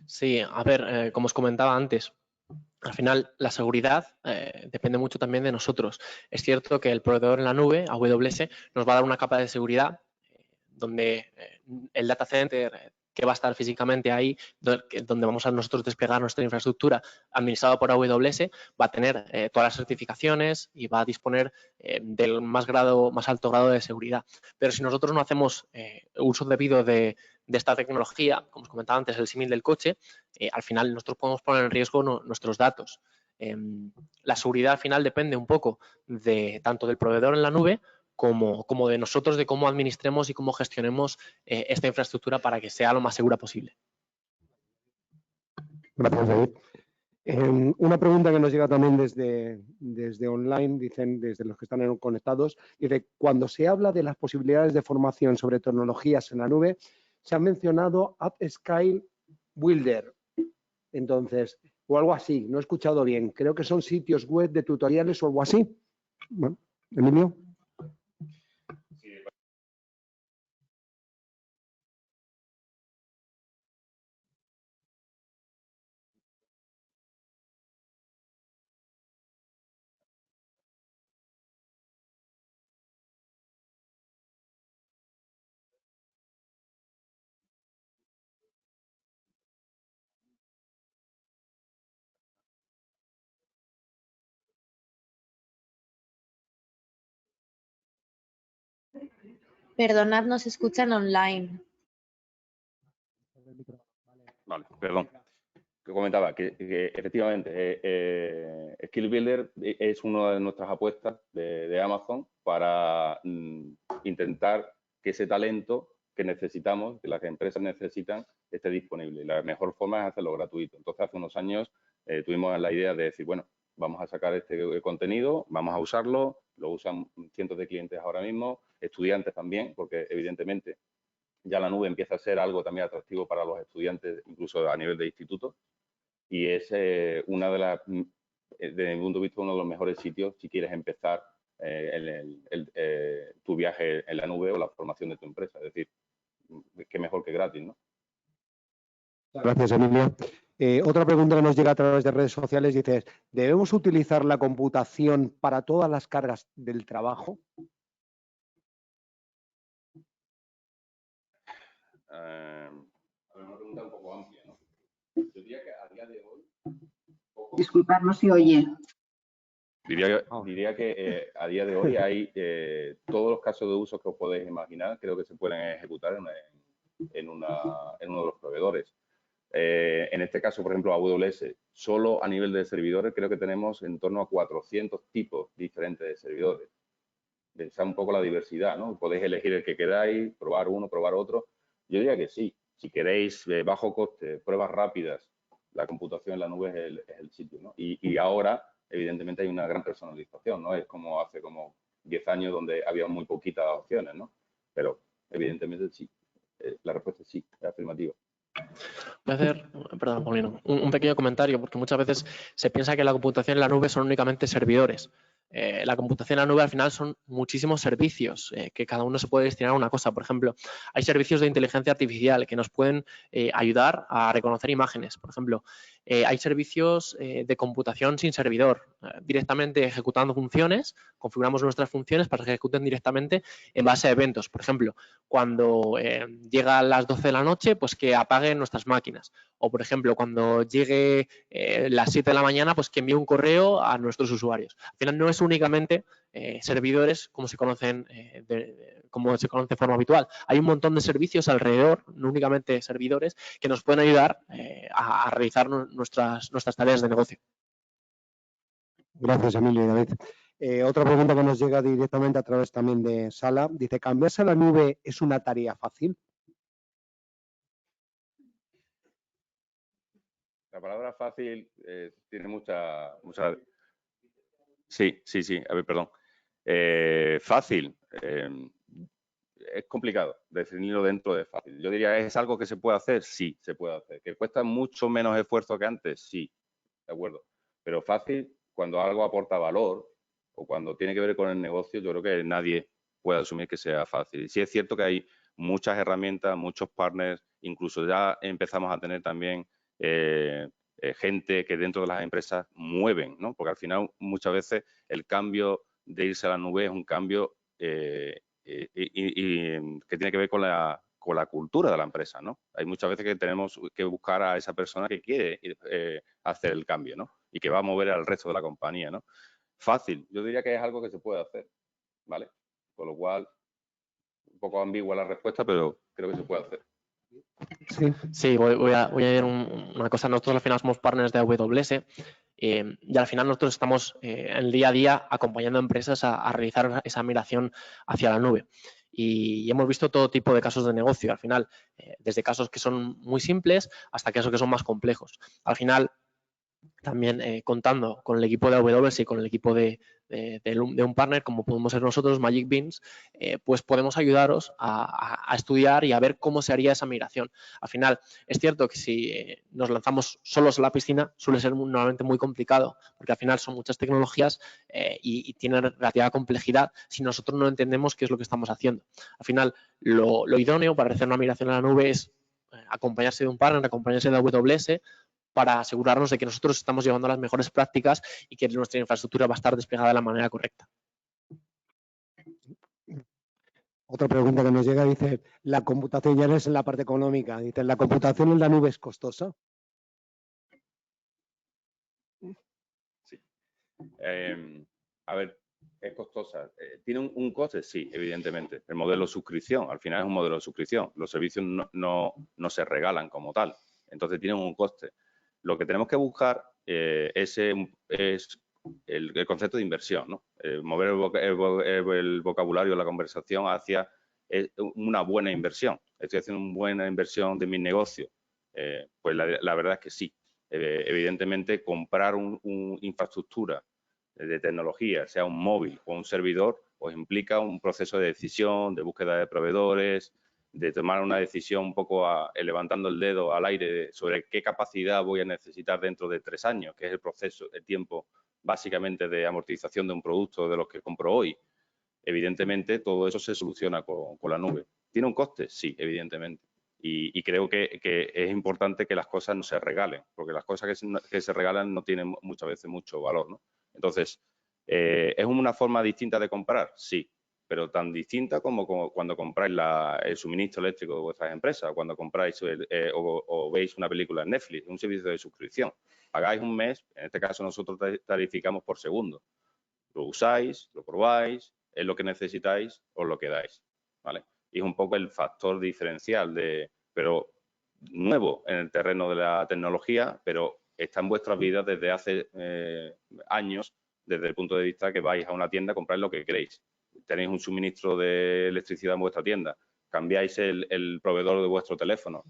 C: Sí, a ver, como os comentaba antes, al final la seguridad depende mucho también de nosotros. Es cierto que el proveedor en la nube, AWS, nos va a dar una capa de seguridad donde el data center que va a estar físicamente ahí, donde vamos a nosotros desplegar nuestra infraestructura administrada por AWS, va a tener todas las certificaciones y va a disponer del más alto grado de seguridad. Pero si nosotros no hacemos uso debido de esta tecnología, como os comentaba antes, el símil del coche, al final nosotros podemos poner en riesgo nuestros datos. La seguridad al final depende un poco tanto del proveedor en la nube como de nosotros, de cómo administremos y cómo gestionemos esta infraestructura para que sea lo más segura posible.
A: Gracias, David. Una pregunta que nos llega también desde online, dicen, desde los que están conectados, dice, cuando se habla de las posibilidades de formación sobre tecnologías en la nube, se ha mencionado AppScale Builder. Entonces, o algo así, no he escuchado bien. Creo que son sitios web de tutoriales o algo así. Bueno, Emilio.
B: Perdonad, nos escuchan online.
D: Vale, perdón. Que comentaba que efectivamente Skill Builder es una de nuestras apuestas de Amazon para intentar que ese talento que necesitamos, que las empresas necesitan, esté disponible. Y la mejor forma es hacerlo gratuito. Entonces, hace unos años tuvimos la idea de decir, bueno, vamos a sacar este contenido, vamos a usarlo, lo usan cientos de clientes ahora mismo, estudiantes también, porque evidentemente ya la nube empieza a ser algo también atractivo para los estudiantes, incluso a nivel de instituto, y es una de las, desde mi punto de vista, uno de los mejores sitios si quieres empezar tu viaje en la nube o la formación de tu empresa. Es decir, qué mejor que gratis, ¿no?
A: Gracias, Emilio. Otra pregunta que nos llega a través de redes sociales dice, ¿debemos utilizar la computación para todas las cargas del trabajo?
D: Una pregunta un poco amplia, ¿no? Yo diría que a día de hoy...
E: Disculpad, no se oye.
D: Diría que a día de hoy hay todos los casos de uso que os podéis imaginar, creo que se pueden ejecutar en uno de los proveedores. En este caso, por ejemplo, AWS, solo a nivel de servidores creo que tenemos en torno a 400 tipos diferentes de servidores. Pensad un poco la diversidad, ¿no? Podéis elegir el que queráis, probar uno, probar otro. Yo diría que sí. Si queréis bajo coste, pruebas rápidas, la computación en la nube es el sitio, ¿no? Y ahora, evidentemente, hay una gran personalización, ¿no? Es como hace como 10 años donde había muy poquitas opciones, ¿no? Pero, evidentemente, sí. La respuesta es sí, es afirmativa.
C: Voy a hacer, perdón, Paulino, un pequeño comentario, porque muchas veces se piensa que la computación en la nube son únicamente servidores. La computación en la nube al final son muchísimos servicios que cada uno se puede destinar a una cosa. Por ejemplo, hay servicios de inteligencia artificial que nos pueden ayudar a reconocer imágenes. Por ejemplo, hay servicios de computación sin servidor, directamente ejecutando funciones, configuramos nuestras funciones para que ejecuten directamente en base a eventos. Por ejemplo, cuando llega a las 12 de la noche, pues que apaguen nuestras máquinas. O, por ejemplo, cuando llegue las 7 de la mañana, pues que envíe un correo a nuestros usuarios. Al final no es únicamente servidores como se conocen de forma habitual. Hay un montón de servicios alrededor, no únicamente servidores, que nos pueden ayudar a realizar nuestras tareas de negocio.
A: Gracias, Emilio y David. Otra pregunta que nos llega directamente a través también de Sala. Dice, ¿cambiarse a la nube es una tarea fácil?
D: La palabra fácil tiene mucha... Sí. A ver, perdón. Fácil. Es complicado definirlo dentro de fácil. Yo diría, ¿es algo que se puede hacer? Sí, se puede hacer. ¿Que cuesta mucho menos esfuerzo que antes? Sí, de acuerdo. Pero fácil, cuando algo aporta valor o cuando tiene que ver con el negocio, yo creo que nadie puede asumir que sea fácil. Y sí es cierto que hay muchas herramientas, muchos partners, incluso ya empezamos a tener también gente que dentro de las empresas mueven, ¿no? Porque al final muchas veces el cambio de irse a la nube es un cambio que tiene que ver con la cultura de la empresa, ¿no? Hay muchas veces que tenemos que buscar a esa persona que quiere hacer el cambio, ¿no? Y que va a mover al resto de la compañía, ¿no? Fácil, yo diría que es algo que se puede hacer, ¿vale? Con lo cual, un poco ambigua la respuesta, pero creo que se puede hacer.
C: Sí, voy a añadir una cosa. Nosotros al final somos partners de AWS y al final nosotros estamos en el día a día acompañando a empresas a realizar esa migración hacia la nube. Y hemos visto todo tipo de casos de negocio, al final, desde casos que son muy simples hasta casos que son más complejos. Al final, también contando con el equipo de AWS y con el equipo de un partner como podemos ser nosotros, Magic Beans, pues podemos ayudaros a estudiar y a ver cómo se haría esa migración. Al final, es cierto que si nos lanzamos solos a la piscina suele ser normalmente muy complicado, porque al final son muchas tecnologías y tienen relativa complejidad si nosotros no entendemos qué es lo que estamos haciendo. Al final, lo idóneo para hacer una migración a la nube es acompañarse de un partner, acompañarse de AWS, para asegurarnos de que nosotros estamos llevando las mejores prácticas y que nuestra infraestructura va a estar desplegada de la manera correcta.
A: Otra pregunta que nos llega dice, la computación ya no es en la parte económica, dice, ¿la computación en la nube es costosa?
D: Sí. A ver, ¿es costosa? ¿Tiene un coste? Sí, evidentemente. El modelo de suscripción, al final es un modelo de suscripción. Los servicios no se regalan como tal. Entonces tienen un coste. Lo que tenemos que buscar es el concepto de inversión, ¿no? Mover el vocabulario de la conversación hacia una buena inversión. Estoy haciendo una buena inversión de mi negocio. Pues la verdad es que sí. Evidentemente, comprar una infraestructura de tecnología, sea un móvil o un servidor, pues implica un proceso de decisión, de búsqueda de proveedores, de tomar una decisión un poco levantando el dedo al aire sobre qué capacidad voy a necesitar dentro de 3 años, que es el proceso, el tiempo básicamente de amortización de un producto de los que compro hoy. Evidentemente, todo eso se soluciona con la nube. ¿Tiene un coste? Sí, evidentemente. Y creo que es importante que las cosas no se regalen, porque las cosas que se regalan no tienen muchas veces mucho valor, ¿no? Entonces, ¿es una forma distinta de comprar? Sí, pero tan distinta como cuando compráis el suministro eléctrico de vuestras empresas, o cuando compráis o veis una película en Netflix, un servicio de suscripción. Pagáis un mes, en este caso nosotros tarificamos por segundo. Lo usáis, lo probáis, es lo que necesitáis, os lo quedáis, ¿vale? Y es un poco el factor diferencial pero nuevo en el terreno de la tecnología, pero está en vuestras vidas desde hace años, desde el punto de vista que vais a una tienda a comprar lo que queréis. Tenéis un suministro de electricidad en vuestra tienda, cambiáis el proveedor de vuestro teléfono.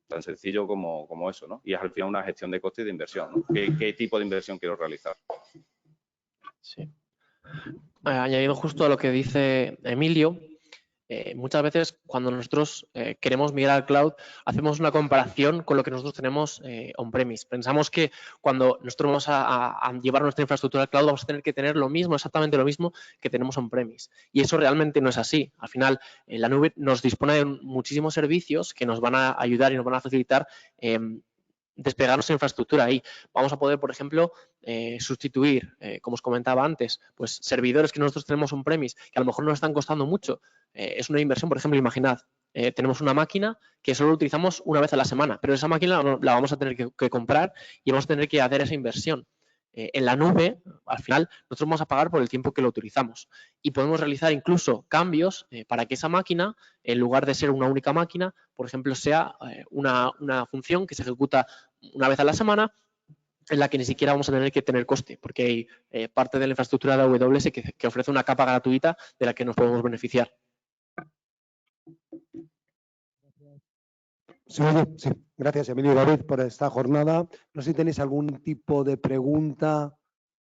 D: Tan sencillo como eso, ¿no? Y es al final una gestión de coste y de inversión, ¿no? ¿Qué tipo de inversión quiero realizar?
C: Sí. Añadiendo justo a lo que dice Emilio, muchas veces cuando nosotros queremos migrar al cloud, hacemos una comparación con lo que nosotros tenemos on-premise. Pensamos que cuando nosotros vamos a llevar nuestra infraestructura al cloud vamos a tener que tener lo mismo, exactamente lo mismo que tenemos on-premise. Y eso realmente no es así. Al final, la nube nos dispone de muchísimos servicios que nos van a ayudar y nos van a facilitar desplegar nuestra infraestructura ahí. Vamos a poder, por ejemplo, sustituir, como os comentaba antes, pues servidores que nosotros tenemos on-premise, que a lo mejor nos están costando mucho. Es una inversión, por ejemplo, imaginad, tenemos una máquina que solo utilizamos una vez a la semana, pero esa máquina la vamos a tener que comprar y vamos a tener que hacer esa inversión. En la nube, al final, nosotros vamos a pagar por el tiempo que lo utilizamos y podemos realizar incluso cambios para que esa máquina, en lugar de ser una única máquina, por ejemplo, sea una función que se ejecuta una vez a la semana, en la que ni siquiera vamos a tener que tener coste, porque hay parte de la infraestructura de AWS que ofrece una capa gratuita de la que nos podemos beneficiar.
A: Sí, sí. Gracias, Emilio y David, por esta jornada. No sé si tenéis algún tipo de pregunta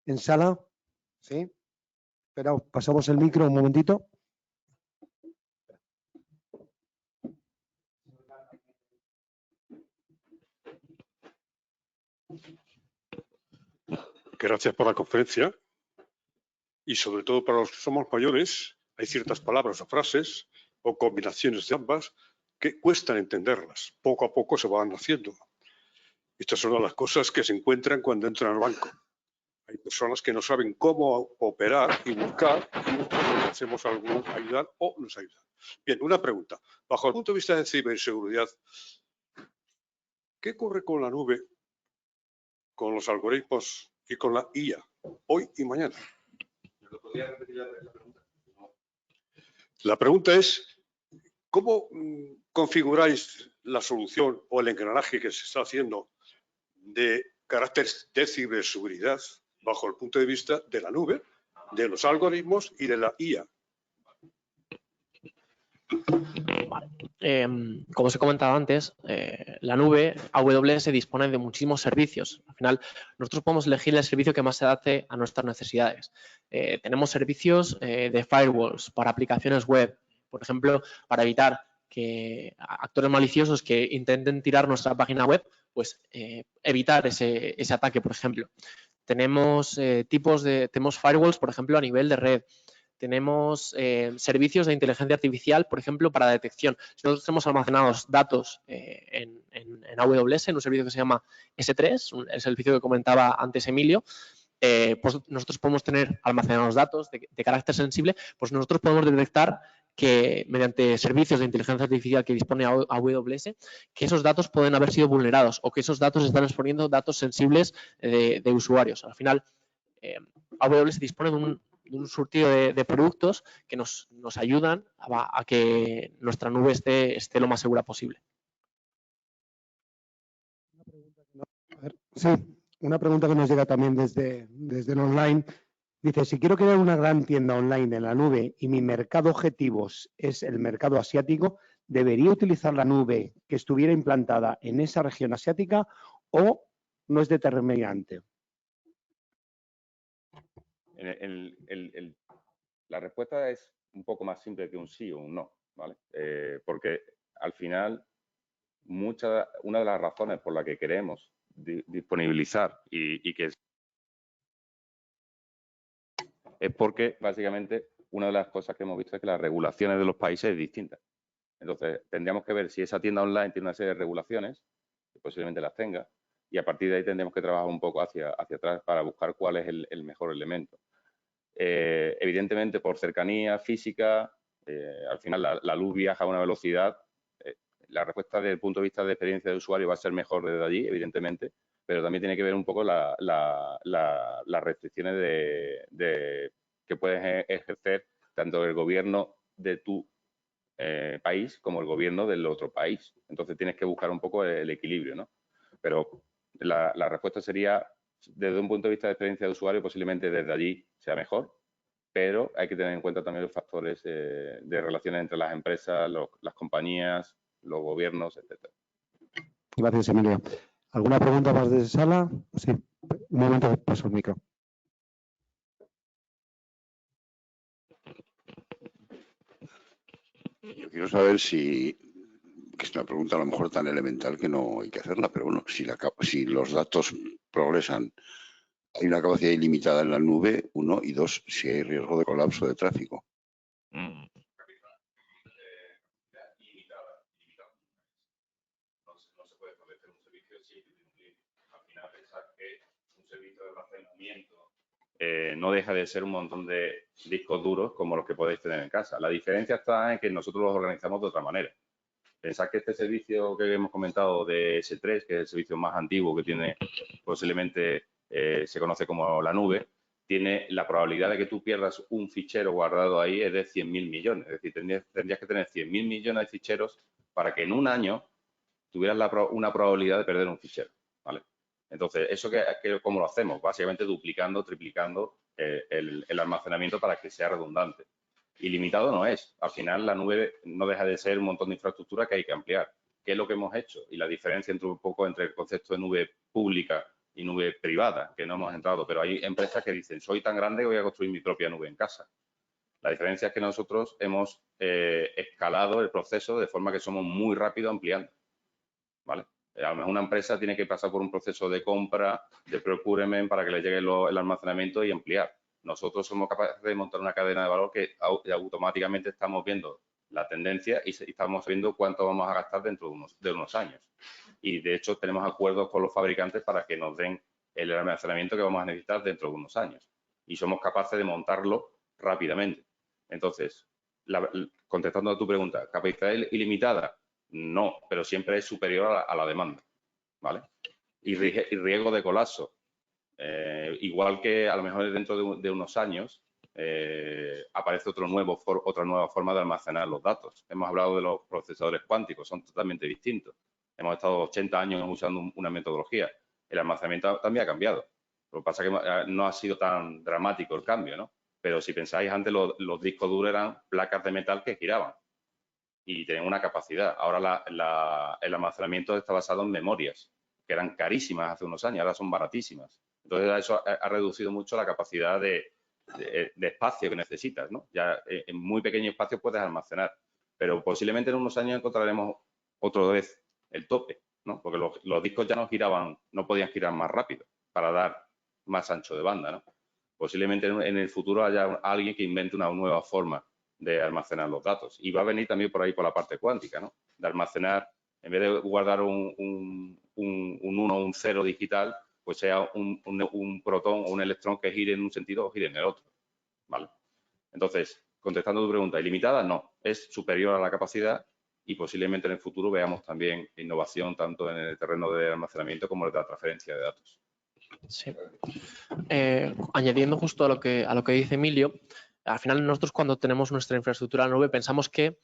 A: en sala. ¿Sí? Espera, pasamos el micro un momentito.
F: Gracias por la conferencia. Y sobre todo para los que somos mayores, hay ciertas palabras o frases o combinaciones de ambas que cuestan entenderlas. Poco a poco se van haciendo. Estas son las cosas que se encuentran cuando entran al banco. Hay personas que no saben cómo operar y buscar, y nosotros hacemos algo, ayudar o nos ayudan. Bien, una pregunta. Bajo el punto de vista de ciberseguridad, ¿qué ocurre con la nube, con los algoritmos y con la IA, hoy y mañana? La pregunta es, ¿cómo configuráis la solución o el engranaje que se está haciendo de carácter de ciberseguridad bajo el punto de vista de la nube, de los algoritmos y de la IA?
C: Vale. Como os he comentado antes, la nube AWS dispone de muchísimos servicios. Al final, nosotros podemos elegir el servicio que más se adapte a nuestras necesidades. Tenemos servicios de firewalls para aplicaciones web, por ejemplo, para evitar que actores maliciosos que intenten tirar nuestra página web, pues evitar ese ataque, por ejemplo. Tenemos tenemos firewalls, por ejemplo, a nivel de red. Tenemos servicios de inteligencia artificial, por ejemplo, para detección. Si nosotros tenemos almacenados datos en AWS, en un servicio que se llama S3, el servicio que comentaba antes Emilio, pues nosotros podemos tener almacenados datos de carácter sensible, pues nosotros podemos detectar que mediante servicios de inteligencia artificial que dispone AWS, que esos datos pueden haber sido vulnerados o que esos datos están exponiendo datos sensibles de usuarios. Al final, AWS dispone de un surtido de productos que nos ayudan a que nuestra nube esté lo más segura posible.
A: Sí, una pregunta que nos llega también desde el online. Dice, si quiero crear una gran tienda online en la nube y mi mercado objetivo es el mercado asiático, ¿debería utilizar la nube que estuviera implantada en esa región asiática o no es determinante?
D: La respuesta es un poco más simple que un sí o un no, ¿vale? Porque al final, una de las razones por las que queremos disponibilizar y que es porque, básicamente, una de las cosas que hemos visto es que las regulaciones de los países es distinta. Entonces, tendríamos que ver si esa tienda online tiene una serie de regulaciones, que posiblemente las tenga, y a partir de ahí tendremos que trabajar un poco hacia atrás para buscar cuál es el mejor elemento. Evidentemente, por cercanía física, al final la luz viaja a una velocidad. La respuesta desde el punto de vista de experiencia de usuario va a ser mejor desde allí, evidentemente, pero también tiene que ver un poco las restricciones que puedes ejercer tanto el gobierno de tu país como el gobierno del otro país. Entonces tienes que buscar un poco el equilibrio, ¿no? Pero la respuesta sería, desde un punto de vista de experiencia de usuario, posiblemente desde allí sea mejor, pero hay que tener en cuenta también los factores de relaciones entre las empresas, las compañías, los gobiernos, etcétera.
A: Gracias, Emilio. ¿Alguna pregunta más desde sala? Sí, un momento, paso el micro.
G: Yo quiero saber si, que es una pregunta a lo mejor tan elemental que no hay que hacerla, pero bueno, si los datos progresan, hay una capacidad ilimitada en la nube, uno, y dos, si hay riesgo de colapso de tráfico.
D: No se puede establecer un servicio sin límite. Al final, pensar que un servicio de almacenamiento no deja de ser un montón de discos duros como los que podéis tener en casa. La diferencia está en que nosotros los organizamos de otra manera. Pensad que este servicio que hemos comentado de S3, que es el servicio más antiguo que tiene, posiblemente se conoce como la nube, tiene la probabilidad de que tú pierdas un fichero guardado ahí es de 100.000 millones. Es decir, tendrías que tener 100.000 millones de ficheros para que en un año tuvieras una probabilidad de perder un fichero, ¿vale? Entonces, ¿eso cómo lo hacemos? Básicamente duplicando, triplicando el almacenamiento para que sea redundante. Ilimitado no es. Al final, la nube no deja de ser un montón de infraestructura que hay que ampliar. ¿Qué es lo que hemos hecho? Y la diferencia entre un poco entre el concepto de nube pública y nube privada, que no hemos entrado, pero hay empresas que dicen, soy tan grande que voy a construir mi propia nube en casa. La diferencia es que nosotros hemos escalado el proceso de forma que somos muy rápido ampliando, ¿vale? A lo mejor una empresa tiene que pasar por un proceso de compra, de procurement para que le llegue el almacenamiento y ampliar. Nosotros somos capaces de montar una cadena de valor que automáticamente estamos viendo la tendencia y estamos viendo cuánto vamos a gastar dentro de unos años. Y, de hecho, tenemos acuerdos con los fabricantes para que nos den el almacenamiento que vamos a necesitar dentro de unos años. Y somos capaces de montarlo rápidamente. Entonces, contestando a tu pregunta, ¿capacidad ilimitada? No, pero siempre es superior a la demanda, ¿vale? Y riesgo de colapso. Igual que a lo mejor dentro de unos años aparece otra nueva forma de almacenar los datos. Hemos hablado de los procesadores cuánticos, son totalmente distintos. Hemos estado 80 años usando una metodología. El almacenamiento también ha cambiado. Lo que pasa es que no ha sido tan dramático el cambio, ¿no? Pero si pensáis, antes los discos duros eran placas de metal que giraban. y tenemos una capacidad. Ahora el almacenamiento está basado en memorias, que eran carísimas hace unos años, ahora son baratísimas. Entonces, eso ha reducido mucho la capacidad de espacio que necesitas, ¿no? Ya en muy pequeño espacio puedes almacenar, pero posiblemente en unos años encontraremos otra vez el tope, ¿no? Porque los discos ya no podían girar más rápido para dar más ancho de banda, ¿no? Posiblemente en el futuro haya alguien que invente una nueva forma de almacenar los datos. Y va a venir también por ahí por la parte cuántica, ¿no? De almacenar, en vez de guardar un 1 o un 0 digital, pues sea un protón o un electrón que gire en un sentido o gire en el otro, ¿vale? Entonces, contestando tu pregunta, ilimitada no, es superior a la capacidad y posiblemente en el futuro veamos también innovación tanto en el terreno de almacenamiento como en la transferencia de datos.
C: Sí. Añadiendo justo a lo que dice Emilio, al final nosotros cuando tenemos nuestra infraestructura en la nube pensamos que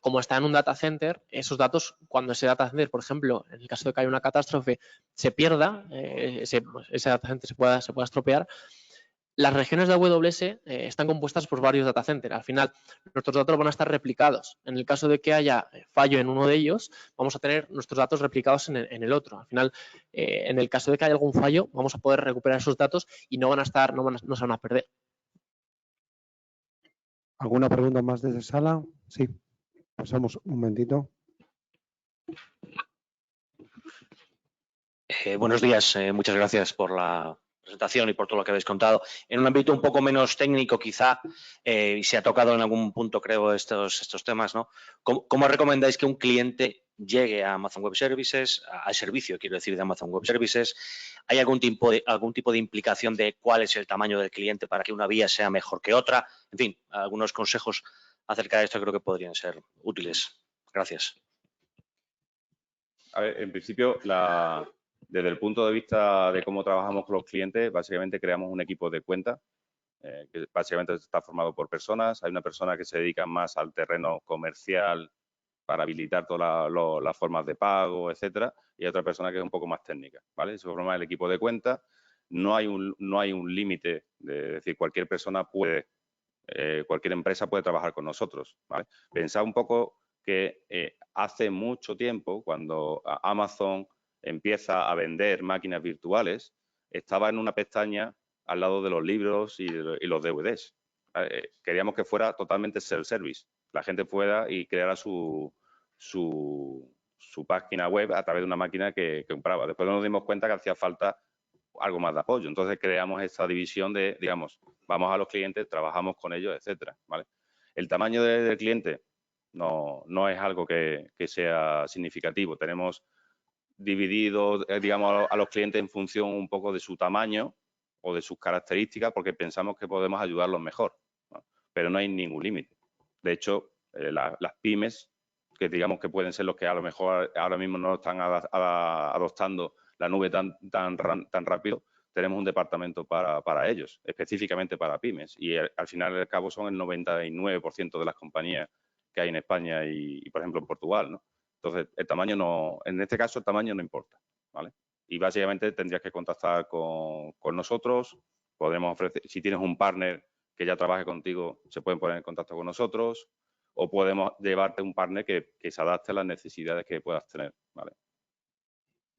C: como está en un data center, esos datos, cuando ese data center, por ejemplo, en el caso de que haya una catástrofe, se pierda, ese data center se pueda estropear, las regiones de AWS están compuestas por varios data centers. Al final, nuestros datos van a estar replicados. En el caso de que haya fallo en uno de ellos, vamos a tener nuestros datos replicados en el otro. Al final, en el caso de que haya algún fallo, vamos a poder recuperar esos datos y no se van a perder.
A: ¿Alguna pregunta más desde sala? Sí. Pasamos un momentito.
H: Buenos días, muchas gracias por la presentación y por todo lo que habéis contado. En un ámbito un poco menos técnico quizá, y se ha tocado en algún punto creo estos temas, ¿no? ¿Cómo recomendáis que un cliente llegue a Amazon Web Services, al servicio, quiero decir, de Amazon Web Services? ¿Hay algún tipo de implicación de cuál es el tamaño del cliente para que una vía sea mejor que otra? En fin, algunos consejos acerca de esto creo que podrían ser útiles. Gracias.
D: A ver, en principio, desde el punto de vista de cómo trabajamos con los clientes, básicamente creamos un equipo de cuenta, que básicamente está formado por personas. Hay una persona que se dedica más al terreno comercial para habilitar todas las formas de pago, etcétera, y hay otra persona que es un poco más técnica, ¿vale? Se forma el equipo de cuenta. No hay un límite, de decir, cualquier persona cualquier empresa puede trabajar con nosotros, ¿vale? Pensad un poco que hace mucho tiempo, cuando Amazon empieza a vender máquinas virtuales, estaba en una pestaña al lado de los libros y los DVDs. Queríamos que fuera totalmente self-service. La gente pueda y creara su página web a través de una máquina que compraba. Después nos dimos cuenta que hacía falta algo más de apoyo. Entonces creamos esta división de, digamos, vamos a los clientes, trabajamos con ellos, etcétera, ¿vale? El tamaño del cliente no es algo que sea significativo. Tenemos dividido, digamos, a los clientes en función un poco de su tamaño o de sus características, porque pensamos que podemos ayudarlos mejor, ¿no? Pero no hay ningún límite. De hecho, las pymes, que digamos que pueden ser los que a lo mejor ahora mismo no están adoptando la nube tan rápido, tenemos un departamento para ellos, específicamente para pymes. Y al final y al cabo son el 99% de las compañías que hay en España y, por ejemplo, en Portugal, ¿no? Entonces, el tamaño en este caso el tamaño no importa, ¿vale? Y básicamente tendrías que contactar con nosotros. Podemos ofrecer, si tienes un partner que ya trabaje contigo, se pueden poner en contacto con nosotros, o podemos llevarte un partner que se adapte a las necesidades que puedas tener, ¿vale?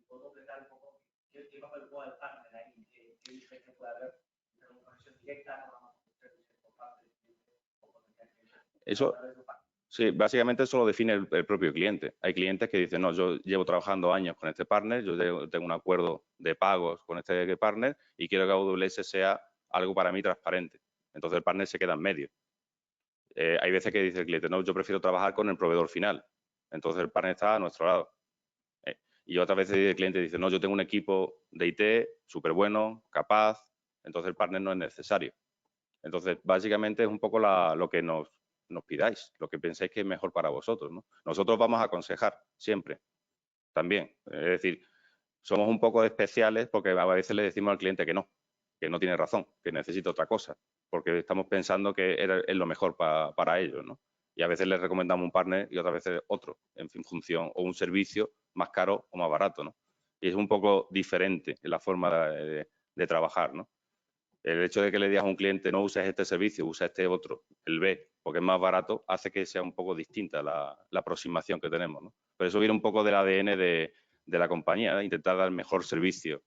I: ¿Puedo completar un poco qué papel juega el partner ahí? ¿Qué diferencia puede haber entre una conexión directa con Amazon Web Services por parte del cliente o con el cliente?
D: Eso, sí, básicamente eso lo define el propio cliente. Hay clientes que dicen, no, yo llevo trabajando años con este partner, yo tengo un acuerdo de pagos con este partner y quiero que AWS sea algo para mí transparente. Entonces el partner se queda en medio. Hay veces que dice el cliente, no, yo prefiero trabajar con el proveedor final. Entonces el partner está a nuestro lado. Y otras veces el cliente dice, no, yo tengo un equipo de IT súper bueno, capaz, entonces el partner no es necesario. Entonces, básicamente es un poco lo que nos pidáis, lo que penséis que es mejor para vosotros, ¿no? Nosotros vamos a aconsejar siempre, también. Es decir, somos un poco especiales porque a veces le decimos al cliente que no tiene razón, que necesita otra cosa, porque estamos pensando que es lo mejor para ellos, ¿no? Y a veces les recomendamos un partner y otras veces otro, en función, o un servicio más caro o más barato, ¿no? Y es un poco diferente en la forma de trabajar, ¿no? El hecho de que le digas a un cliente no uses este servicio, usa este otro, el B, porque es más barato, hace que sea un poco distinta la aproximación que tenemos, ¿no? Pero eso viene un poco del ADN de la compañía, ¿eh? Intentar dar el mejor servicio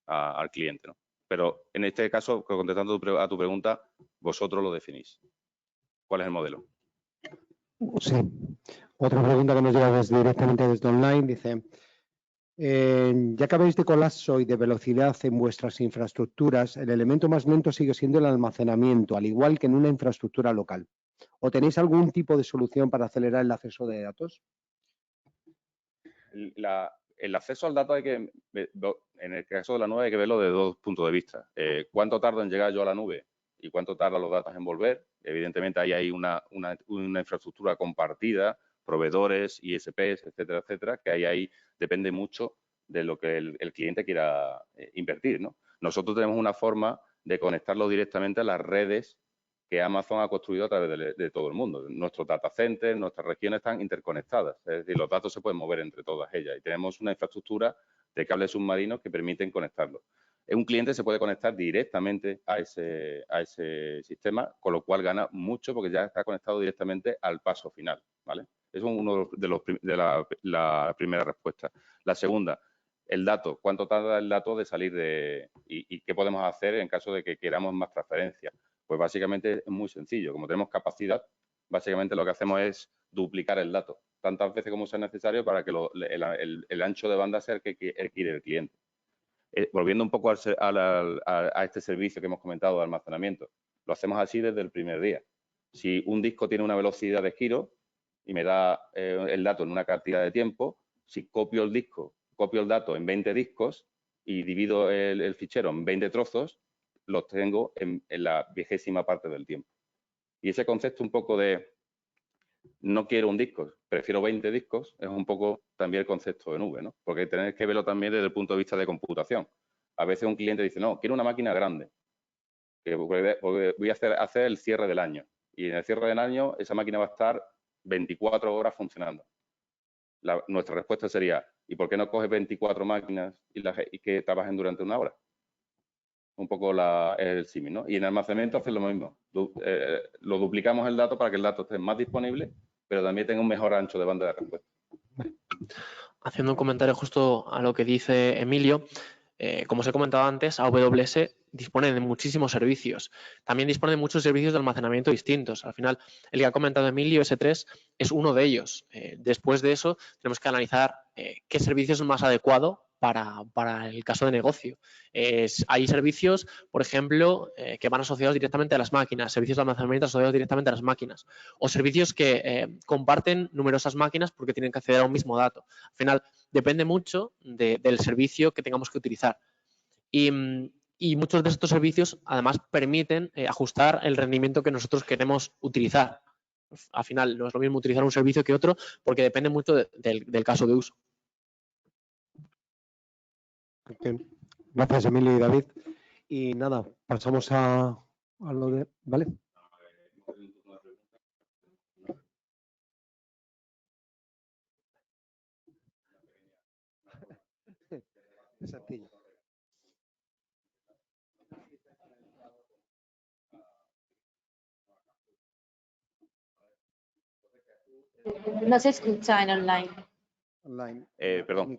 D: al cliente, ¿no? Pero en este caso, contestando a tu pregunta, vosotros lo definís. ¿Cuál es el modelo?
A: Sí. Otra pregunta que nos llega directamente desde online dice, ya que habéis de colapso y de velocidad en vuestras infraestructuras, el elemento más lento sigue siendo el almacenamiento, al igual que en una infraestructura local. ¿O tenéis algún tipo de solución para acelerar el acceso de datos?
D: El acceso al dato hay que, en el caso de la nube hay que verlo de dos puntos de vista. ¿Cuánto tardo en llegar yo a la nube y cuánto tardan los datos en volver? Evidentemente ahí hay una infraestructura compartida, proveedores, ISPs, etcétera, etcétera, que ahí depende mucho de lo que el cliente quiera invertir, ¿no? Nosotros tenemos una forma de conectarlo directamente a las redes que Amazon ha construido a través de todo el mundo. Nuestros data centers, nuestras regiones están interconectadas, es decir, los datos se pueden mover entre todas ellas y tenemos una infraestructura de cables submarinos que permiten conectarlos. Un cliente se puede conectar directamente a ese sistema, con lo cual gana mucho porque ya está conectado directamente al paso final, ¿vale? Eso es uno de la primera respuesta. La segunda, el dato. ¿Cuánto tarda el dato de salir y qué podemos hacer en caso de que queramos más transferencia? Pues básicamente es muy sencillo. Como tenemos capacidad, básicamente lo que hacemos es duplicar el dato tantas veces como sea necesario para que el ancho de banda sea el que quiere el cliente. Volviendo un poco a este servicio que hemos comentado de almacenamiento, lo hacemos así desde el primer día. Si un disco tiene una velocidad de giro y me da el dato en una cantidad de tiempo, si copio el dato en 20 discos y divido el fichero en 20 trozos, los tengo en la 20ª parte del tiempo. Y ese concepto un poco de no quiero un disco, prefiero 20 discos, es un poco también el concepto de nube, ¿no? Porque tenéis que verlo también desde el punto de vista de computación. A veces un cliente dice, no, quiero una máquina grande, que voy a hacer el cierre del año. Y en el cierre del año esa máquina va a estar 24 horas funcionando. Nuestra respuesta sería, ¿y por qué no coges 24 máquinas y que trabajen durante una hora? Un poco el símil, ¿no? Y en almacenamiento hacer lo mismo. Lo duplicamos el dato para que el dato esté más disponible, pero también tenga un mejor ancho de banda de respuesta.
C: Haciendo un comentario justo a lo que dice Emilio, como os he comentado antes, AWS dispone de muchísimos servicios. También dispone de muchos servicios de almacenamiento distintos. Al final, el que ha comentado Emilio, S3, es uno de ellos. Después de eso, tenemos que analizar qué servicio es el más adecuado para el caso de negocio. Hay servicios, por ejemplo, que van asociados directamente a las máquinas, servicios de almacenamiento asociados directamente a las máquinas, o servicios que comparten numerosas máquinas porque tienen que acceder a un mismo dato. Al final, depende mucho del servicio que tengamos que utilizar. Y muchos de estos servicios, además, permiten ajustar el rendimiento que nosotros queremos utilizar. Al final, no es lo mismo utilizar un servicio que otro porque depende mucho del caso de uso.
A: Bien. Gracias, Emilio y David. Y nada, pasamos a lo de... ¿Vale? Exactillo.
B: No se escucha en online.
A: Online.
D: Perdón.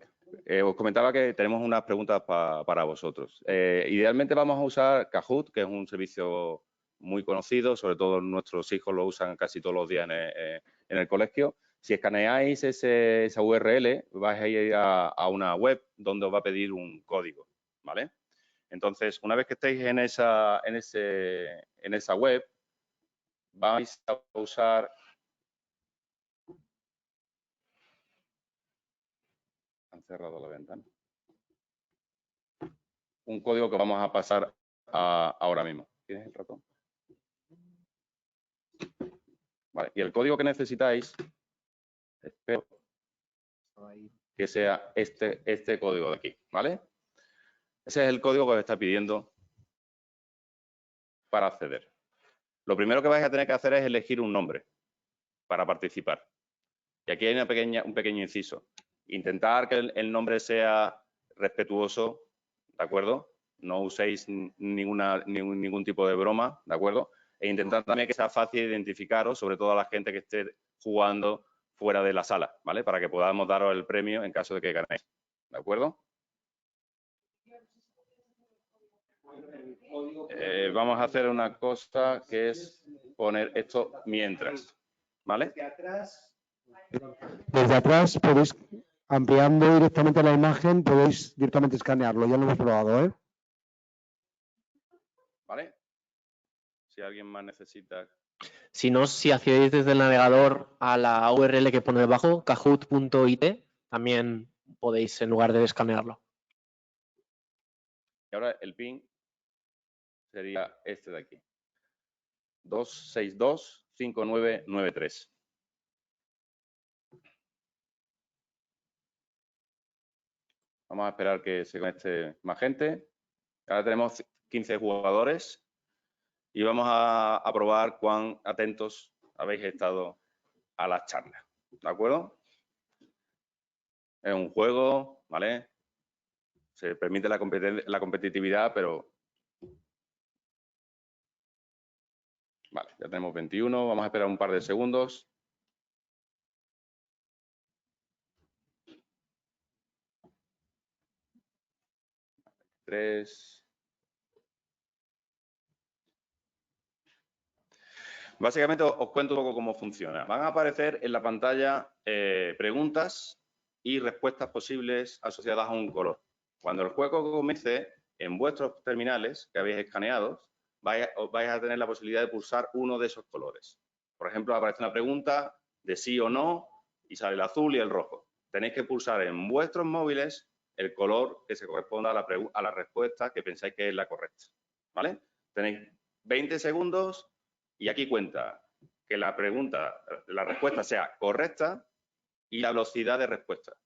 D: Os comentaba que tenemos unas preguntas para vosotros. Idealmente vamos a usar Kahoot, que es un servicio muy conocido, sobre todo nuestros hijos lo usan casi todos los días en el colegio. Si escaneáis esa URL, vais a ir a una web donde os va a pedir un código, ¿vale? Entonces, una vez que estéis en esa web, vais a usar... Han cerrado la ventana. Un código que vamos a pasar ahora mismo. ¿Tienes el ratón? Vale, y el código que necesitáis, espero que sea este código de aquí, ¿vale? Ese es el código que os está pidiendo para acceder. Lo primero que vais a tener que hacer es elegir un nombre para participar. Y aquí hay un pequeño inciso. Intentar que el nombre sea respetuoso, ¿de acuerdo? no uséis ningún tipo de broma, ¿de acuerdo? E intentad también que sea fácil identificaros, sobre todo a la gente que esté jugando fuera de la sala, ¿vale? Para que podamos daros el premio en caso de que ganéis, ¿de acuerdo? Vamos a hacer una cosa que es poner esto mientras, ¿vale?
A: Desde atrás podéis, ampliando directamente la imagen, podéis directamente escanearlo. Ya lo hemos probado, ¿eh?
D: ¿Vale? Si alguien más necesita...
C: Si no, si accedéis desde el navegador a la URL que pone debajo, kahoot.it, también podéis en lugar de escanearlo.
D: Y ahora el pin sería este de aquí. 262-5993. Vamos a esperar que se conecte más gente. Ahora tenemos 15 jugadores y vamos a probar cuán atentos habéis estado a las charlas. ¿De acuerdo? Es un juego, ¿vale? Se permite la competitividad, pero... Vale, ya tenemos 21. Vamos a esperar un par de segundos. 3. Básicamente os cuento un poco cómo funciona. Van a aparecer en la pantalla preguntas y respuestas posibles asociadas a un color. Cuando el juego comience, en vuestros terminales que habéis escaneado, vais a tener la posibilidad de pulsar uno de esos colores. Por ejemplo, aparece una pregunta de sí o no y sale el azul y el rojo. Tenéis que pulsar en vuestros móviles el color que se corresponda a la respuesta que pensáis que es la correcta, ¿vale? Tenéis 20 segundos y aquí cuenta que la respuesta sea correcta y la velocidad de respuesta,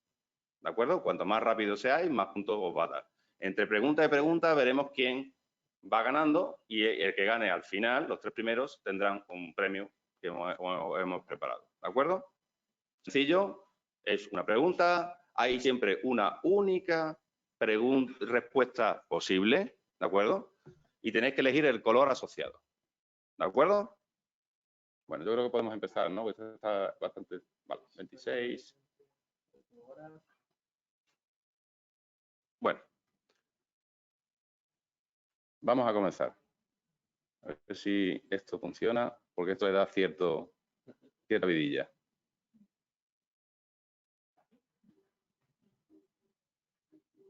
D: ¿de acuerdo? Cuanto más rápido seáis, más puntos os va a dar. Entre pregunta y pregunta veremos quién va ganando y el que gane al final, los 3 primeros, tendrán un premio que hemos preparado, ¿de acuerdo? Sencillo, es una pregunta, hay siempre una única respuesta posible, ¿de acuerdo? Y tenéis que elegir el color asociado, ¿de acuerdo? Bueno, yo creo que podemos empezar, ¿no? Esto está bastante... Vale, 26. Bueno. Vamos a comenzar. A ver si esto funciona, porque esto le da cierta vidilla.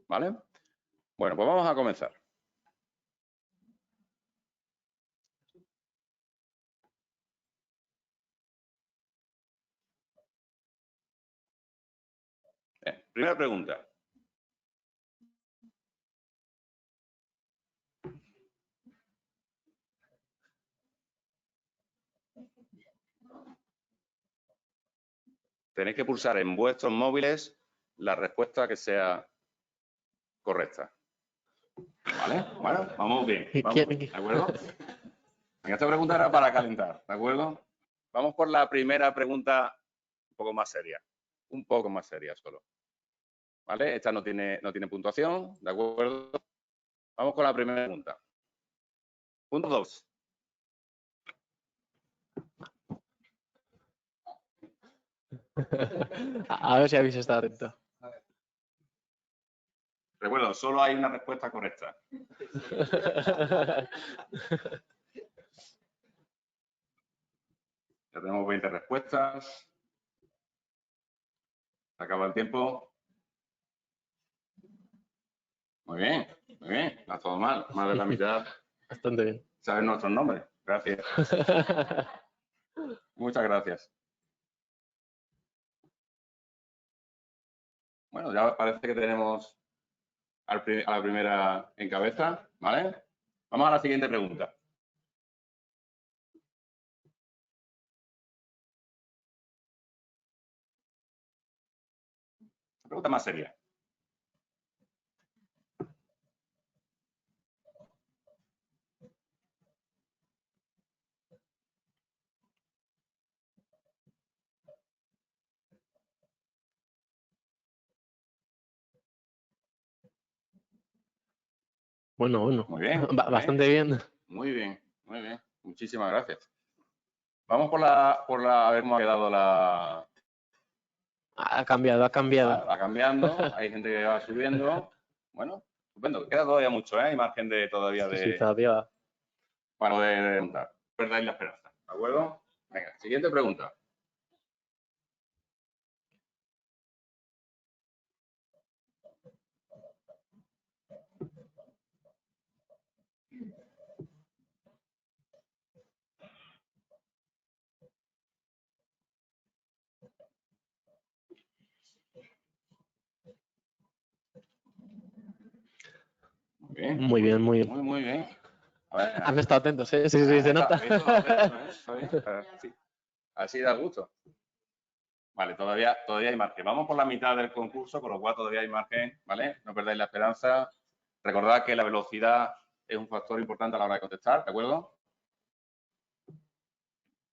D: ¿Vale? Bueno, pues vamos a comenzar. Primera pregunta. Tenéis que pulsar en vuestros móviles la respuesta que sea correcta. ¿Vale? Bueno, vamos bien. Vamos, ¿de acuerdo? Venga, esta pregunta era para calentar, ¿de acuerdo? Vamos por la primera pregunta un poco más seria. Un poco más seria solo. ¿Vale? Esta no tiene puntuación, ¿de acuerdo? Vamos con la primera pregunta. Punto 2.
C: A ver si habéis estado atentos.
D: Recuerdo, solo hay una respuesta correcta. Ya tenemos 20 respuestas. Se acaba el tiempo. Muy bien, muy bien. No ha todo mal. Más de la mitad.
C: Bastante bien.
D: ¿Sabes nuestros nombres? Gracias. Muchas gracias. Bueno, ya parece que tenemos a la primera en cabeza, ¿vale? Vamos a la siguiente pregunta. Pregunta más seria.
C: Bueno, bueno.
D: Muy bien.
C: Bastante bien.
D: Muy bien, muy bien. Muchísimas gracias. Vamos por la a ver cómo ha quedado la...
C: Ha cambiado, ha cambiado.
D: Va cambiando, hay gente que va subiendo. Bueno, estupendo. Queda todavía mucho, ¿eh? Hay margen de todavía
C: Sí, todavía.
D: para poder preguntar. Perdáis la esperanza, ¿de acuerdo? Venga, siguiente pregunta.
C: Muy bien, muy bien.
D: Muy bien. A ver,
C: Han estado atentos, ¿eh? Sí, sí, se nota.
D: Está bien. Sí. Así da gusto. Vale, todavía hay margen. Vamos por la mitad del concurso, con lo cual todavía hay margen, ¿vale? No perdáis la esperanza. Recordad que la velocidad es un factor importante a la hora de contestar, ¿de acuerdo?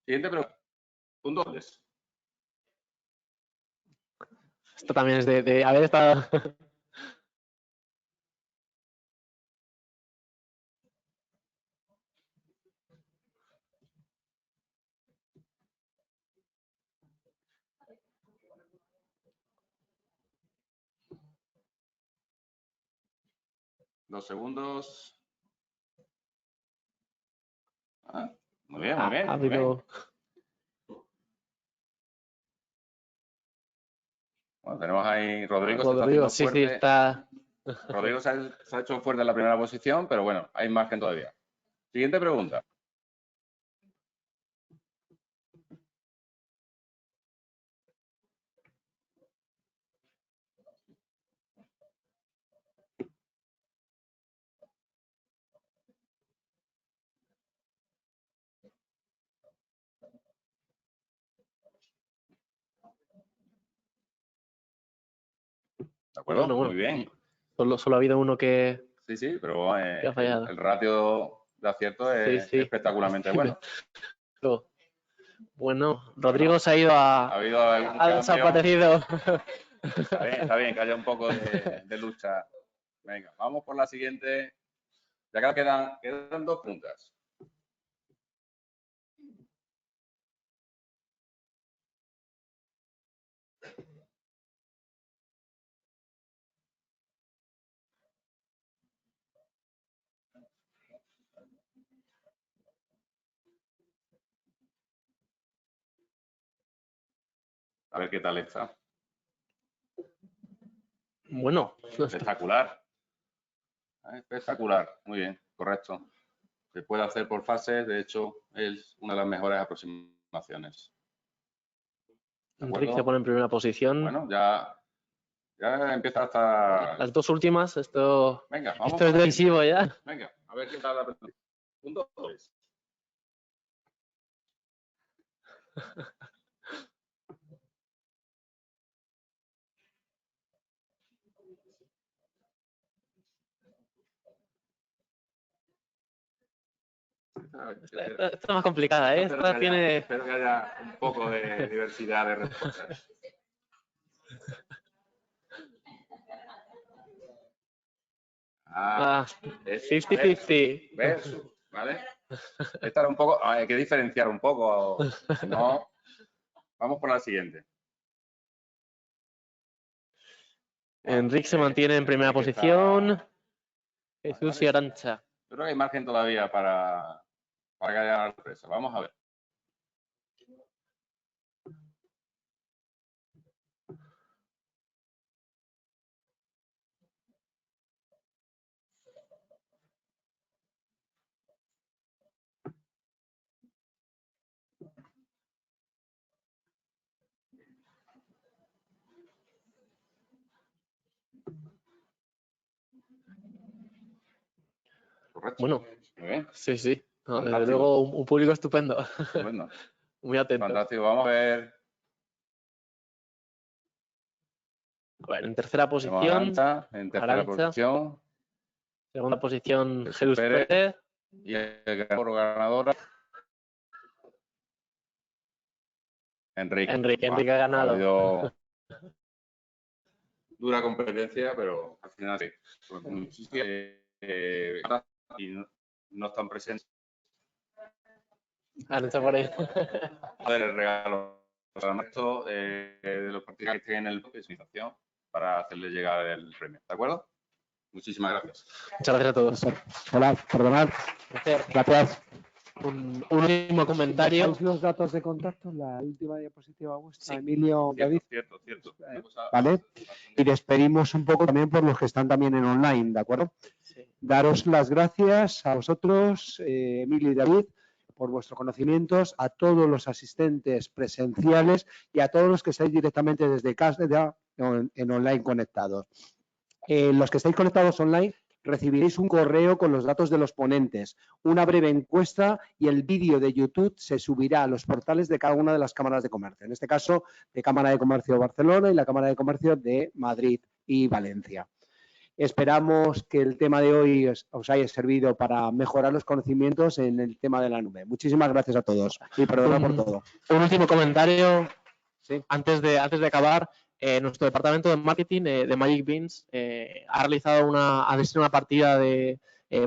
D: Siguiente pregunta. Puntos.
C: Esto también es de haber estado...
D: Dos segundos. Ah, muy bien, muy bien.
C: Ha
D: Muy bien.
C: habido...
D: Bueno, tenemos ahí Rodrigo.
C: Rodrigo, sí, sí, está...
D: Rodrigo se ha hecho fuerte en la primera posición, pero bueno, hay margen todavía. Siguiente pregunta. ¿De acuerdo?
C: Bueno.
D: Muy bien.
C: Solo ha habido uno que...
D: Sí, pero
C: ha fallado.
D: el ratio de acierto es espectacularmente bueno.
C: Bueno, Rodrigo se ha ido a...
D: Ha habido algún
C: Ha desaparecido.
D: Está bien que haya un poco de lucha. Venga, vamos por la siguiente. Ya quedan dos preguntas. A ver qué tal está.
C: Bueno.
D: Espectacular. Espectacular. Muy bien, correcto. Se puede hacer por fases. De hecho, es una de las mejores aproximaciones.
C: Enrique se pone en primera posición.
D: Bueno, ya empieza hasta...
C: Las dos últimas, esto...
D: Venga, vamos.
C: Esto es decisivo ya.
D: Venga, a ver qué tal la pregunta. Punto 2.
C: Esta es más complicada, ¿eh? Esta tiene...
D: Espero que haya un poco de diversidad de respuestas.
C: Es 50-50.
D: Versus, ¿vale? Esta era un poco... Hay que diferenciar un poco. Si no, vamos por la siguiente.
C: Enrique se mantiene en primera posición. Jesús y Arantxa.
D: Yo creo que hay margen todavía para que haya una sorpresa. Vamos a ver. Correcto.
C: Bueno,
D: muy bien.
C: Sí. No, desde luego, un público estupendo.
D: Estupendo.
C: Muy atento.
D: Fantástico. Vamos a ver.
C: A ver, en tercera posición.
D: Arantxa, en tercera posición.
C: Segunda posición, Jesús Pérez.
D: Y el ganadora. Enrique
C: ha ganado.
D: Ha habido dura competencia, pero al final sí. y no están presentes.
C: Han hecho por ahí.
D: El regalo para esto de los partidos que estén en el presentación para hacerles llegar el premio. ¿De acuerdo? Muchísimas gracias.
C: Muchas gracias a todos.
A: Hola, perdonad. Gracias.
C: Un último comentario.
A: ¿Tenéis los datos de contacto? La última diapositiva vuestra,
C: Sí.
A: Emilio, David.
D: Cierto.
A: Vale. Y despedimos un poco también por los que están también en online, ¿de acuerdo?
C: Sí.
A: Daros las gracias a vosotros, Emilio y David, por vuestros conocimientos, a todos los asistentes presenciales y a todos los que estáis directamente desde casa en online conectados. Los que estáis conectados online recibiréis un correo con los datos de los ponentes, una breve encuesta y el vídeo de YouTube se subirá a los portales de cada una de las cámaras de comercio. En este caso, de Cámara de Comercio de Barcelona y la Cámara de Comercio de Madrid y Valencia. Esperamos que el tema de hoy os haya servido para mejorar los conocimientos en el tema de la nube. Muchísimas gracias a todos y perdonad por todo.
C: Un último comentario.
A: Sí.
C: Antes de acabar, nuestro departamento de marketing de Magic Beans ha realizado ha diseñado una partida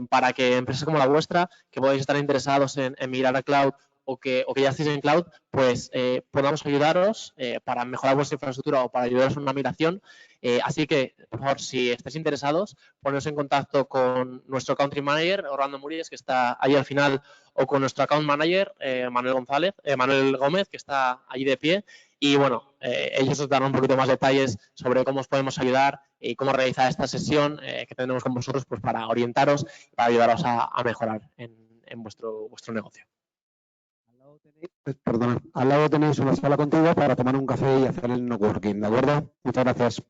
C: para que empresas como la vuestra, que podéis estar interesados en migrar a cloud o que ya estéis en cloud, pues podamos ayudaros para mejorar vuestra infraestructura o para ayudaros en una migración. Así que, por favor, si estáis interesados, poneros en contacto con nuestro country manager, Orlando Muríez, que está ahí al final, o con nuestro account manager, Manuel Gómez, que está allí de pie. Y bueno, ellos os darán un poquito más detalles sobre cómo os podemos ayudar y cómo realizar esta sesión que tenemos con vosotros, pues para orientaros y para ayudaros a mejorar en vuestro negocio.
A: Perdona, al lado tenéis una sala contigua para tomar un café y hacer el networking, ¿de acuerdo? Muchas gracias.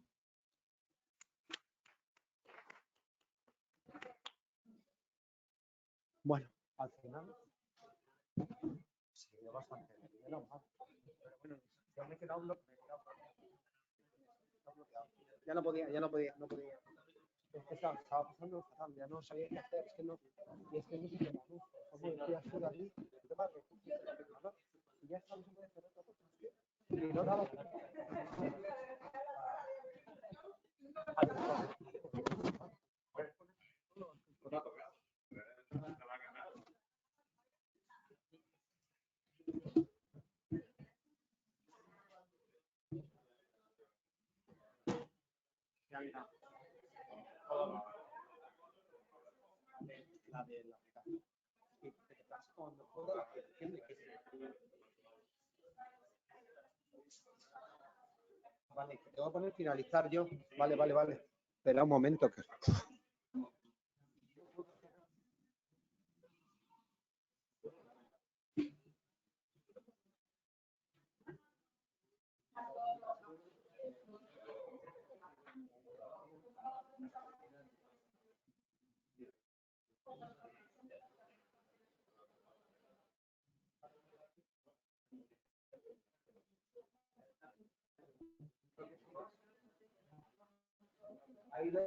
A: Bueno, al final sí, bastante. Pero bueno, ya me he quedado bloqueado. Ya no podía. Es que estaba pasando fatal, ya no sabía qué hacer, es que no sé qué más. Como decía Sura allí, el tema de y ya estamos en el cerrar y no daba. Vale, te voy a poner finalizar yo. Vale. Espera un momento. Ahí lo